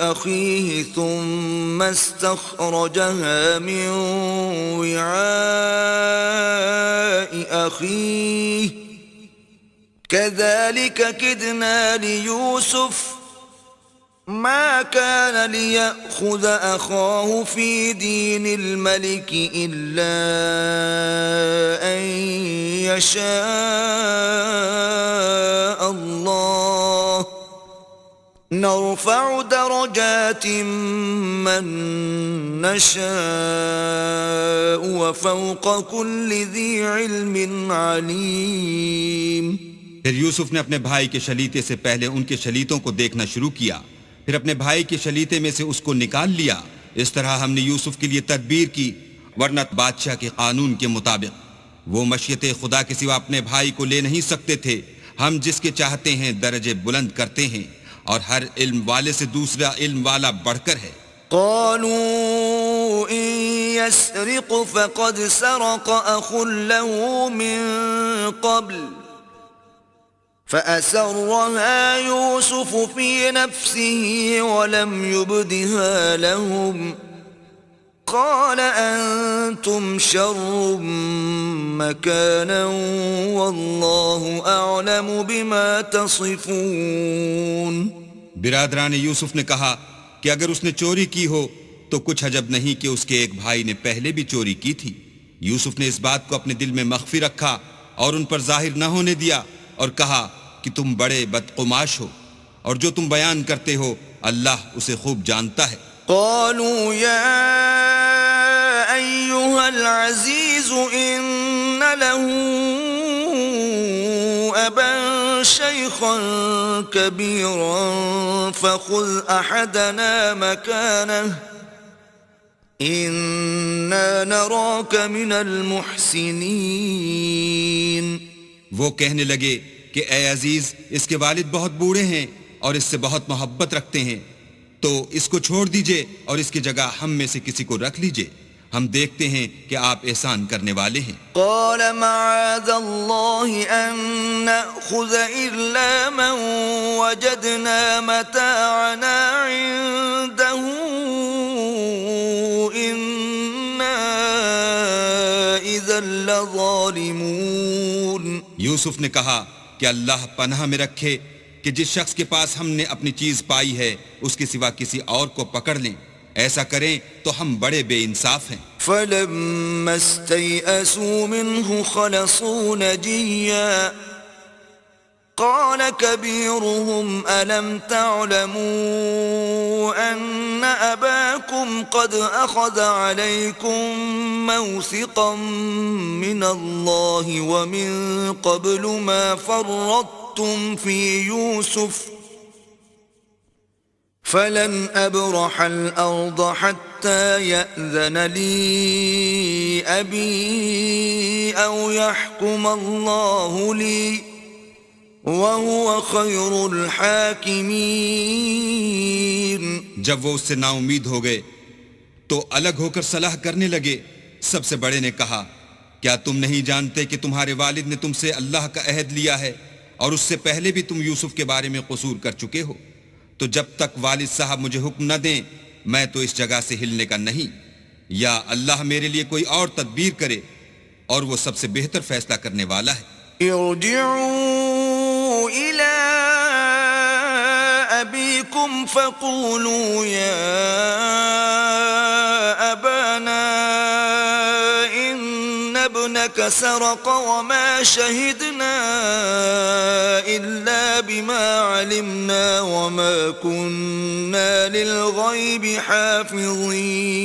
أخيه ثم استخرجها من وعاء أخيه كذلك كدنا ليوسف ما كان ليأخذ أخاه في دين الملك إلا أن يشاء الله نرفع درجات من نشاء وفوق كل ذي علم عليم۔ پھر یوسف نے اپنے بھائی کے شلیتے سے پہلے ان کے شلیتوں کو دیکھنا شروع کیا، پھر اپنے بھائی کے شلیتے میں سے اس کو نکال لیا۔ اس طرح ہم نے یوسف کے لیے تدبیر کی، ورنہ بادشاہ کے قانون کے مطابق وہ مشیت خدا کے سوا اپنے بھائی کو لے نہیں سکتے تھے۔ ہم جس کے چاہتے ہیں درجے بلند کرتے ہیں، اور ہر علم والے سے دوسرا علم والا بڑھ کر ہے۔ قالوا إن يسرق فقد سرق أخ له من قبل فأسرها يوسف في نفسه ولم يبدها لهم قال أنتم شر مكانا والله أعلم بما تصفون. برادران یوسف نے کہا کہ اگر اس نے چوری کی ہو تو کچھ عجب نہیں کہ اس کے ایک بھائی نے پہلے بھی چوری کی تھی. یوسف نے اس بات کو اپنے دل میں مخفی رکھا اور ان پر ظاہر نہ ہونے دیا اور کہا کہ تم بڑے بدقماش ہو اور جو تم بیان کرتے ہو اللہ اسے خوب جانتا ہے. قالوا يا أيها العزيز إن له أبا شيخا كبيرا فخذ أحدنا مكانه إنا نراك من المحسنين. وہ کہنے لگے کہ اے عزیز اس کے والد بہت بوڑھے ہیں اور اس سے بہت محبت رکھتے ہیں تو اس کو چھوڑ دیجئے اور اس کی جگہ ہم میں سے کسی کو رکھ لیجئے ہم دیکھتے ہیں کہ آپ احسان کرنے والے ہیں. قال معاذ الله أن نأخذ إلا من وجدنا متاعنا عنده إنا إذا لظالمون. یوسف نے کہا کہ اللہ پناہ میں رکھے کہ جس شخص کے پاس ہم نے اپنی چیز پائی ہے اس کے سوا کسی اور کو پکڑ لیں ایسا کریں تو ہم بڑے بے انصاف ہیں. فلما استيئسوا منه خلصوا نجيا قال كبيرهم ألم تعلموا أن أباكم قد أخذ عليكم موثقا من الله ومن قبل ما فرطتم في يوسف فلن أبرح الأرض حتى يأذن لي أبي أو يحكم الله لي وَهُوَ خَيْرُ الْحَاكِمِينَ. جب وہ اس سے نا امید ہو گئے تو الگ ہو کر صلاح کرنے لگے. سب سے بڑے نے کہا کیا تم نہیں جانتے کہ تمہارے والد نے تم سے اللہ کا عہد لیا ہے اور اس سے پہلے بھی تم یوسف کے بارے میں قصور کر چکے ہو تو جب تک والد صاحب مجھے حکم نہ دیں میں تو اس جگہ سے ہلنے کا نہیں یا اللہ میرے لیے کوئی اور تدبیر کرے اور وہ سب سے بہتر فیصلہ کرنے والا ہے. ارجعوا إلى أبيكم فقولوا يا أبانا إن ابنك سرق وما شهدنا إلا بما علمنا وما كنا للغيب حافظين.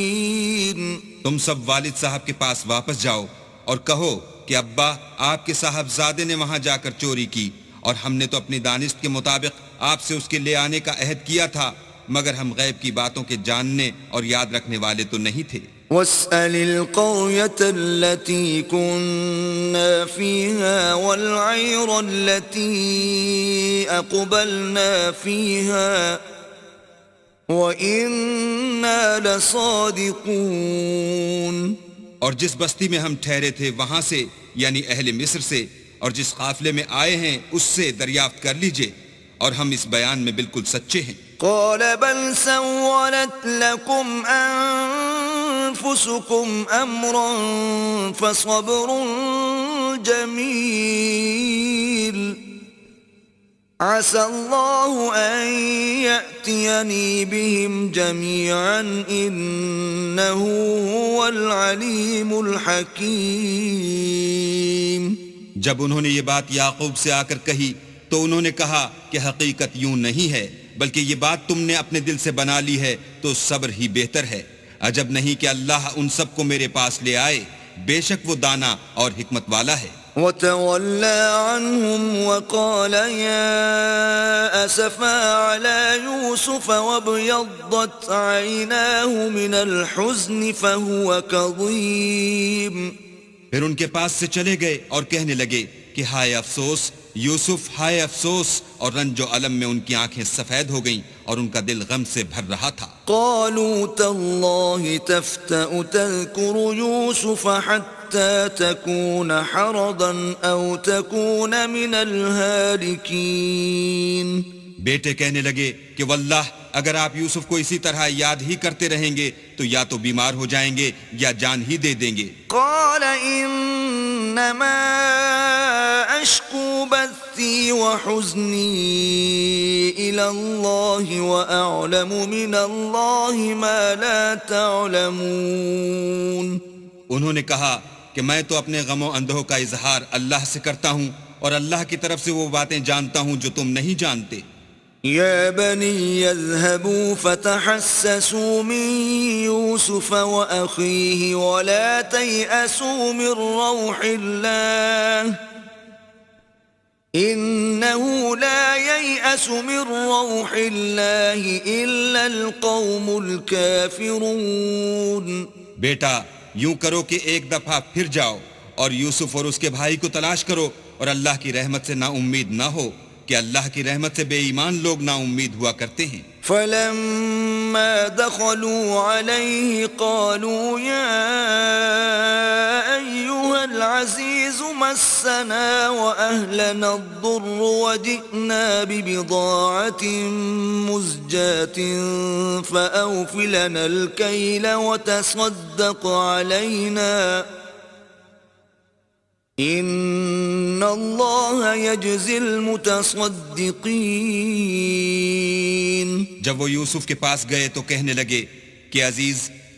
تم سب والد صاحب کے پاس واپس جاؤ اور کہو کہ ابا آپ کے صاحبزادے نے وہاں جا کر چوری کی اور ہم نے تو اپنی دانست کے مطابق آپ سے اس کے لے آنے کا عہد کیا تھا مگر ہم غیب کی باتوں کے جاننے اور یاد رکھنے والے تو نہیں تھے. واسأل القرية التي كنا فيها والعير التي أقبلنا فيها وإنا لصادقون. اور جس بستی میں ہم ٹھہرے تھے وہاں سے یعنی اہل مصر سے اور جس قافلے میں آئے ہیں اس سے دریافت کر لیجئے اور ہم اس بیان میں بالکل سچے ہیں. قال بل سولت لكم أنفسكم أمرا فصبر جميل عسى الله أن يأتيني بهم جميعا إنه هو العليم الحكيم. جب انہوں نے یہ بات یعقوب سے آ کر کہی تو انہوں نے کہا کہ حقیقت یوں نہیں ہے بلکہ یہ بات تم نے اپنے دل سے بنا لی ہے تو صبر ہی بہتر ہے. عجب نہیں کہ اللہ ان سب کو میرے پاس لے آئے بے شک وہ دانا اور حکمت والا ہے. وتولى عنهم وقال يا أسفا على يوسف وابيضت عيناه من الحزن فهو كظيم. پھر ان کے پاس سے چلے گئے اور کہنے لگے کہ ہائے افسوس یوسف، ہائے افسوس، اور رنج و الم میں ان کی آنکھیں سفید ہو گئیں اور ان کا دل غم سے بھر رہا تھا۔ قالوا تالله تفتأ تذكر يوسف حتى تكون حرضا أو تكون من الهالكين۔ بیٹے کہنے لگے کہ واللہ اگر آپ یوسف کو اسی طرح یاد ہی کرتے رہیں گے تو یا تو بیمار ہو جائیں گے یا جان ہی دے دیں گے۔ قال انما اشکو بثی وحزنی الى اللہ واعلم من اللہ ما لا تعلمون۔ انہوں نے کہا کہ میں تو اپنے غم و اندوہ کا اظہار اللہ سے کرتا ہوں اور اللہ کی طرف سے وہ باتیں جانتا ہوں جو تم نہیں جانتے۔ يا بني اذهبوا فتحسسوا من يوسف وأخيه ولا تيأسوا من روح الله إنه لا ييأس من روح الله إلا القوم الكافرون۔ بیٹا یوں کرو کہ ایک دفعہ پھر جاؤ اور یوسف اور اس کے بھائی کو تلاش کرو اور اللہ کی رحمت سے نا امید نہ ہو کہ اللہ کی رحمت سے بے ایمان لوگ نا امید ہوا کرتے ہیں۔ فلما دخلوا عليه قالوا يا أيها العزيز مسنا وأهلنا الضر وجئنا ببضاعة مزجاة فأوف لنا الكيل وتصدق علينا ان اللہ یجزی المتصدقین۔ جب وہ یوسف کے پاس گئے تو کہنے لگے کہ عزیز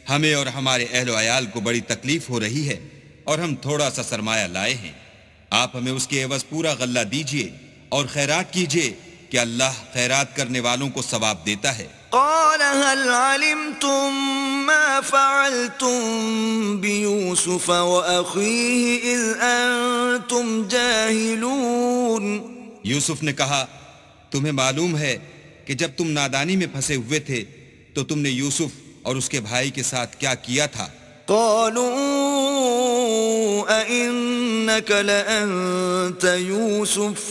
ہمیں اور ہمارے اہل و عیال کو بڑی تکلیف ہو رہی ہے اور ہم تھوڑا سا سرمایہ لائے ہیں، آپ ہمیں اس کے عوض پورا غلہ دیجئے اور خیرات کیجئے کہ اللہ خیرات کرنے والوں کو ثواب دیتا ہے۔ قال هل علمتم ما فعلتم بيوسف وأخيه إذ أنتم جاهلون؟ یوسف نے کہا تمہیں معلوم ہے کہ جب تم نادانی میں پھنسے ہوئے تھے تو تم نے یوسف اور اس کے بھائی کے ساتھ کیا کیا تھا؟ قالوا أئنك لأنت يوسف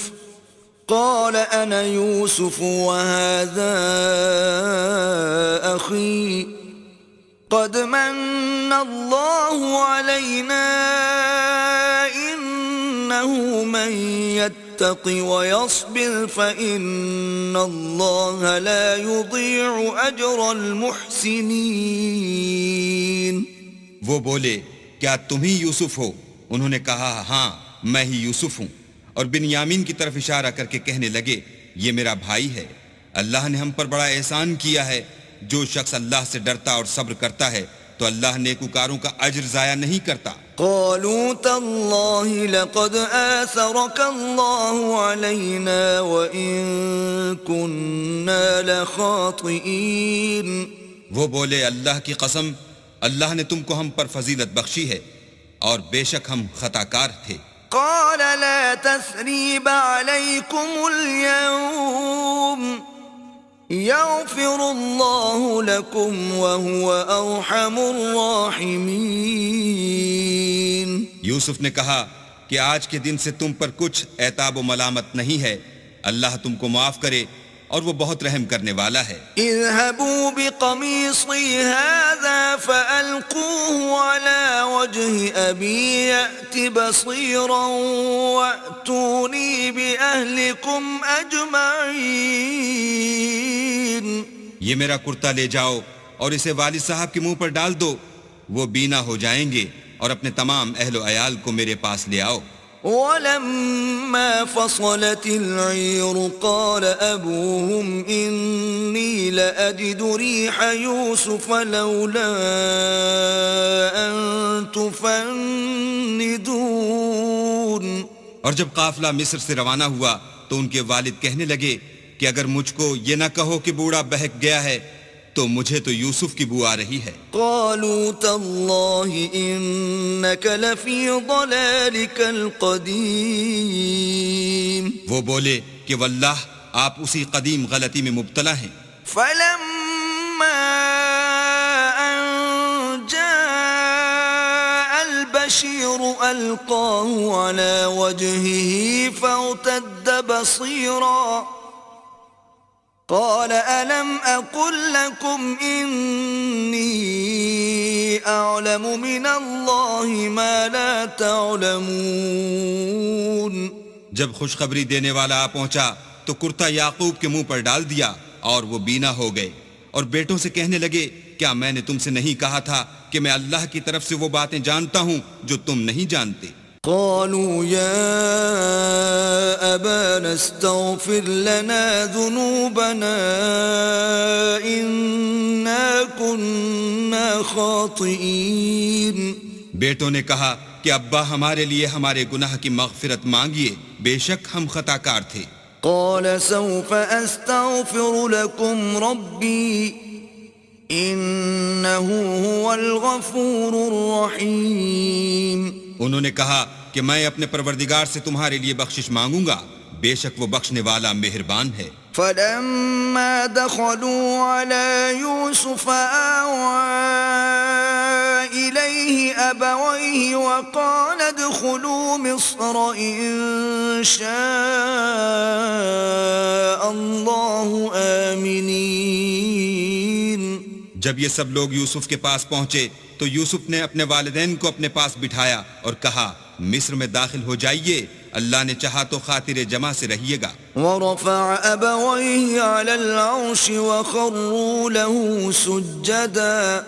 قال أنا يوسف وهذا أخي قد من الله علينا إنه من يتق ويصبر فإن الله لا يضيع أجر المحسنين۔ وہ بولے کیا تم ہی یوسف ہو؟ انہوں نے کہا ہاں میں ہی یوسف ہوں، اور بنیامین کی طرف اشارہ کر کے کہنے لگے یہ میرا بھائی ہے، اللہ نے ہم پر بڑا احسان کیا ہے، جو شخص اللہ سے ڈرتا اور صبر کرتا ہے تو اللہ نیکوکاروں کا اجر ضائع نہیں کرتا۔ قالوا تالله لقد آثرك الله علينا وإن كنا لخاطئين۔ وہ بولے اللہ کی قسم اللہ نے تم کو ہم پر فضیلت بخشی ہے اور بے شک ہم خطا کار تھے۔ قال لا تثريب عليكم اليوم يغفر الله لكم وهو أرحم الراحمين۔ یوسف نے کہا کہ آج کے دن سے تم پر کچھ عتاب و ملامت نہیں ہے، اللہ تم کو معاف کرے اور وہ بہت رحم کرنے والا ہے۔ اذهبوا بقميصي هذا فألقوه على وجه أبي يأت بصيرا وأتوني بأهلكم أجمعين۔ یہ میرا کرتا لے جاؤ اور اسے والد صاحب کے منہ پر ڈال دو، وہ بینا ہو جائیں گے، اور اپنے تمام اہل و عیال کو میرے پاس لے آؤ۔ ولما فصلت العير قال أبوهم إني لأجد ريح يوسف لولا أن تفندون۔ اور جب قافلہ مصر سے روانہ ہوا تو ان کے والد کہنے لگے کہ اگر مجھ کو یہ نہ کہو کہ بوڑھا بہک گیا ہے تو مجھے تو یوسف کی بو آ رہی ہے۔ قالوا تالله إنك لفي ضلالك القديم۔ وہ بولے کہ واللہ آپ اسی قدیم غلطی میں مبتلا ہیں۔ فلما أن جاء البشير ألقاه على وجهه فارتد بصيرا قال ألم أقل لكم إني أعلم من الله ما لا تعلمون. جب خوشخبری دینے والا آ پہنچا تو کرتا یعقوب کے منہ پر ڈال دیا اور وہ بینا ہو گئے، اور بیٹوں سے کہنے لگے کیا میں نے تم سے نہیں کہا تھا کہ میں اللہ کی طرف سے وہ باتیں جانتا ہوں جو تم نہیں جانتے؟ قالوا يا أبانا استغفر لنا ذنوبنا إنا كنا خاطئين. بیٹوں نے کہا کہ ابا ہمارے لیے ہمارے گناہ کی مغفرت مانگیے، بے شک ہم خطا کار تھے. قال سوف أستغفر لكم ربي إنه هو الغفور الرحيم. انہوں نے کہا کہ میں اپنے پروردگار سے تمہارے لیے بخشش مانگوں گا، بے شک وہ بخشنے والا مہربان ہے. فلما دخلوا على يوسف آوى إليه أبويه وقال ادخلوا مصر إن شاء الله آمنين. جب یہ سب لوگ یوسف کے پاس پہنچے تو یوسف نے اپنے والدین کو اپنے پاس بٹھایا اور کہا مصر میں داخل ہو جائیے، اللہ نے چاہا تو خاطر جمع سے رہیے گا. ورفع أبويه على العرش وخروا له سجدا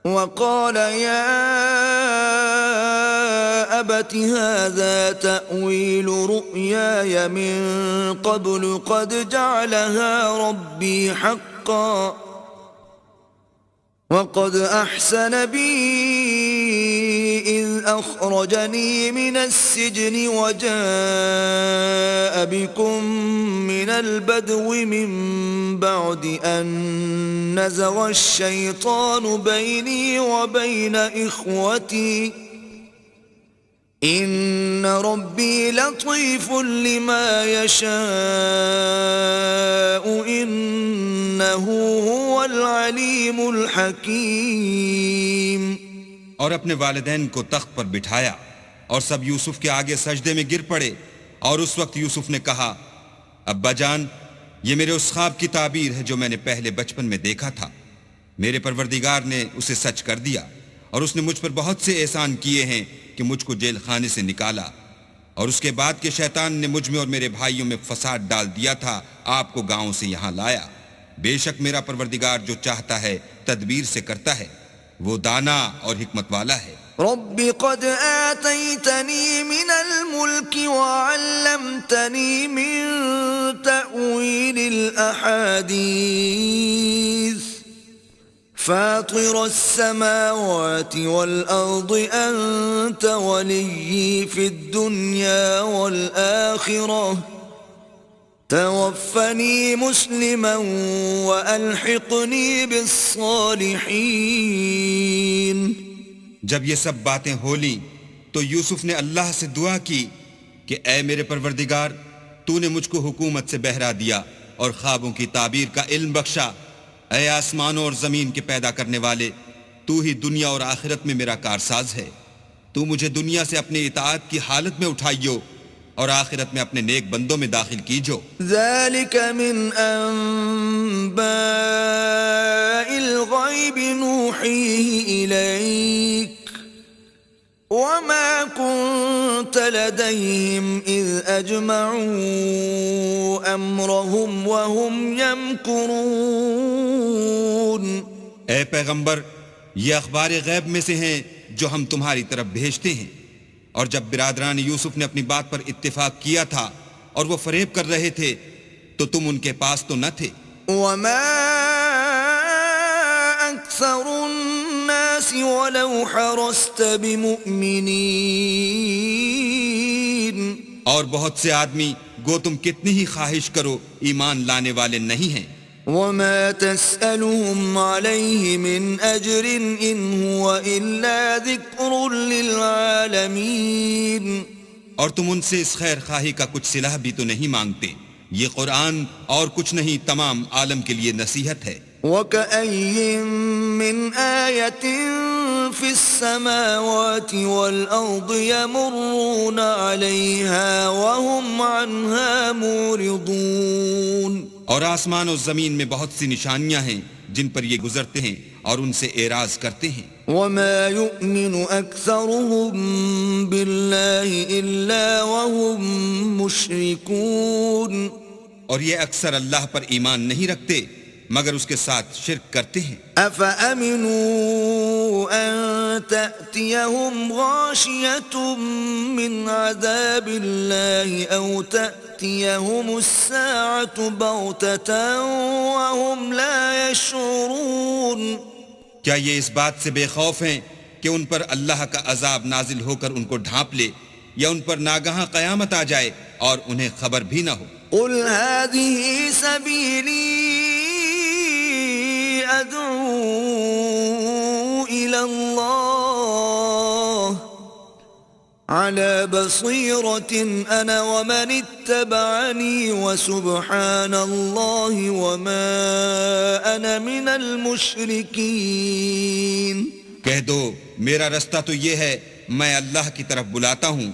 وقال يا أبت هذا تأويل رؤياي من قبل قد جعلها ربي حقا وقد أحسن بي إذ أخرجني من السجن وجاء بكم من البدو من بعد أن نزغ الشيطان بيني وبين إخوتي إن ربي لطيف لما يشاء إنه هو العليم الحكيم. اور اپنے والدین کو تخت پر بٹھایا اور سب یوسف کے آگے سجدے میں گر پڑے، اور اس وقت یوسف نے کہا ابا جان یہ میرے اس خواب کی تعبیر ہے جو میں نے پہلے بچپن میں دیکھا تھا. میرے پروردگار نے اسے سچ کر دیا، اور اس نے مجھ پر بہت سے احسان کیے ہیں کہ مجھ کو جیل خانے سے نکالا، اور اس کے بعد کہ شیطان نے مجھ میں اور میرے بھائیوں میں فساد ڈال دیا تھا آپ کو گاؤں سے یہاں لایا. بے شک میرا پروردگار جو چاہتا ہے تدبیر سے کرتا ہے، وہ دانا اور حکمت والا ہے. رب قد آتيتني من الملك وعلمتني من تأويل الأحاديث فاطر السماوات والأرض أنت ولي في الدنيا والآخرة توفني مسلما وألحقني بالصالحين. جب یہ سب باتیں ہو لیں تو یوسف نے اللہ سے دعا کی کہ اے میرے پروردگار تو نے مجھ کو حکومت سے بہرا دیا اور خوابوں کی تعبیر کا علم بخشا. اے آسمانوں اور زمین کے پیدا کرنے والے، تو ہی دنیا اور آخرت میں میرا کارساز ہے. تو مجھے دنیا سے اپنی اطاعت کی حالت میں اٹھائیو اور آخرت میں اپنے نیک بندوں میں داخل کیجو. ذلك من أنباء الغيب نوحيه إليك وما كنت لديهم إذ أجمعوا أمرهم وهم يمكرون. اے پیغمبر یہ اخبار غیب میں سے ہیں جو ہم تمہاری طرف بھیجتے ہیں، اور جب برادران یوسف نے اپنی بات پر اتفاق کیا تھا اور وہ فریب کر رہے تھے تو تم ان کے پاس تو نہ تھے. وما أكثر الناس ولو حرصت بمؤمنين. اور بہت سے آدمی گو تم کتنی ہی خواہش کرو ایمان لانے والے نہیں ہیں. وما تسألهم عليه من أجر إن هو إلا ذكر للعالمين. اور تم ان سے اس خیر خواہی کا کچھ صلہ بھی تو نہیں مانگتے، یہ قرآن اور کچھ نہیں تمام عالم کے لیے نصیحت ہے. وَكَأَيٍّ مِّنْ آيَةٍ في السماوات والأرض يمرون عليها وهم عنها معرضون. اور آسمان و زمین میں بہت سی نشانیاں ہیں جن پر یہ گزرتے ہیں اور ان سے اعراض کرتے ہیں. وما يؤمن أكثرهم بالله إلا وهم مشركون. اور یہ اکثر اللہ پر ایمان نہیں رکھتے مگر اس کے ساتھ شرک کرتے ہیں. أفأمنوا أن تأتيهم غاشية من عذاب الله أو تأتيهم الساعة بغتة وهم لا يشعرون. کیا یہ اس بات سے بے خوف ہیں کہ ان پر اللہ کا عذاب نازل ہو کر ان کو ڈھانپ لے یا ان پر ناگہاں قیامت آ جائے اور انہیں خبر بھی نہ ہو؟ قل هذه سبيلي أدعو إلى الله على بصيرة أنا ومن اتبعني وسبحان الله وما أنا من المشركين. کہہ دو میرا رستہ تو یہ ہے میں اللہ کی طرف بلاتا ہوں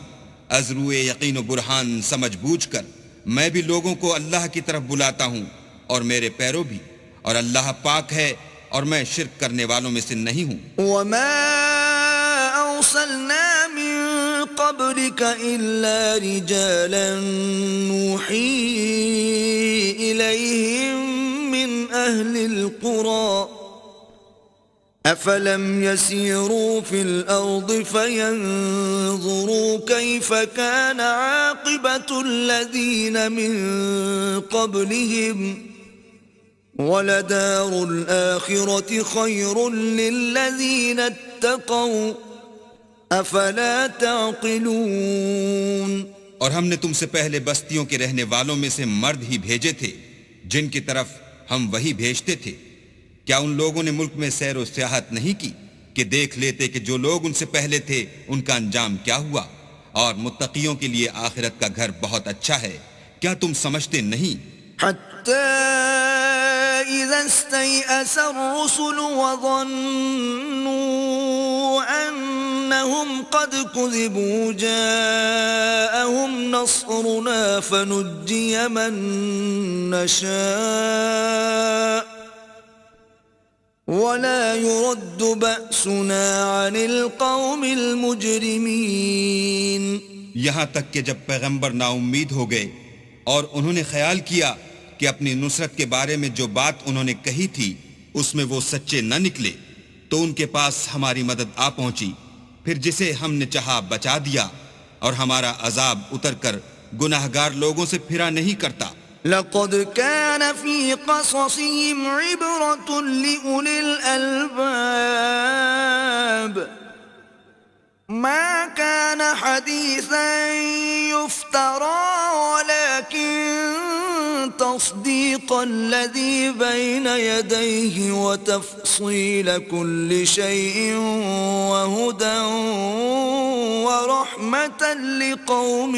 از روئے یقین و برہان سمجھ بوجھ کر. میں بھی لوگوں کو اللہ کی طرف بلاتا ہوں اور میرے پیرو بھی، اور اللہ پاک ہے اور میں شرک کرنے والوں میں سے نہیں ہوں. وما أرسلنا من قبلك إلا رجالا نوحي إليهم من أهل القرى أفلم يسيروا في الأرض فينظروا كيف كان عاقبة الذين من قبلهم ولدار الآخرة خير للذين اتقوا أفلا تعقلون. اور ہم نے تم سے پہلے بستیوں کے رہنے والوں میں سے مرد ہی بھیجے تھے جن کی طرف ہم وہی بھیجتے تھے. کیا ان لوگوں نے ملک میں سیر و سیاحت نہیں کی کہ دیکھ لیتے کہ جو لوگ ان سے پہلے تھے ان کا انجام کیا ہوا، اور متقیوں کے لیے آخرت کا گھر بہت اچھا ہے. کیا تم سمجھتے نہیں؟ حتى إذا استيأس الرسل وظنوا أنهم قد كذبوا جاءهم نصرنا فنجي من نشاء ولا يرد بأسنا عن القوم المجرمين. یہاں تک کہ جب پیغمبر نا امید ہو گئے اور انہوں نے خیال کیا کہ اپنی نصرت کے بارے میں جو بات انہوں نے کہی تھی اس میں وہ سچے نہ نکلے تو ان کے پاس ہماری مدد آ پہنچی، پھر جسے ہم نے چاہا بچا دیا، اور ہمارا عذاب اتر کر گناہگار لوگوں سے پھرا نہیں کرتا. لقد كان في قصصهم عبرة لأولي الألباب ما كان حديثا يفترى ولكن تصديق الذي بين يديه وتفصيل كل شيء وهدى ورحمة لقوم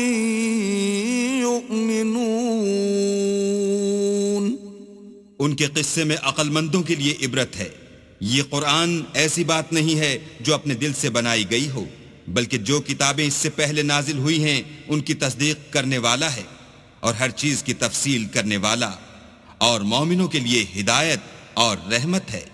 يؤمنون. ان کے قصے میں عقل مندوں کے لیے عبرت ہے. یہ قرآن ایسی بات نہیں ہے جو اپنے دل سے بنائی گئی ہو، بلکہ جو کتابیں اس سے پہلے نازل ہوئی ہیں ان کی تصدیق کرنے والا ہے اور ہر چیز کی تفصیل کرنے والا، اور مومنوں کے لیے ہدایت اور رحمت ہے.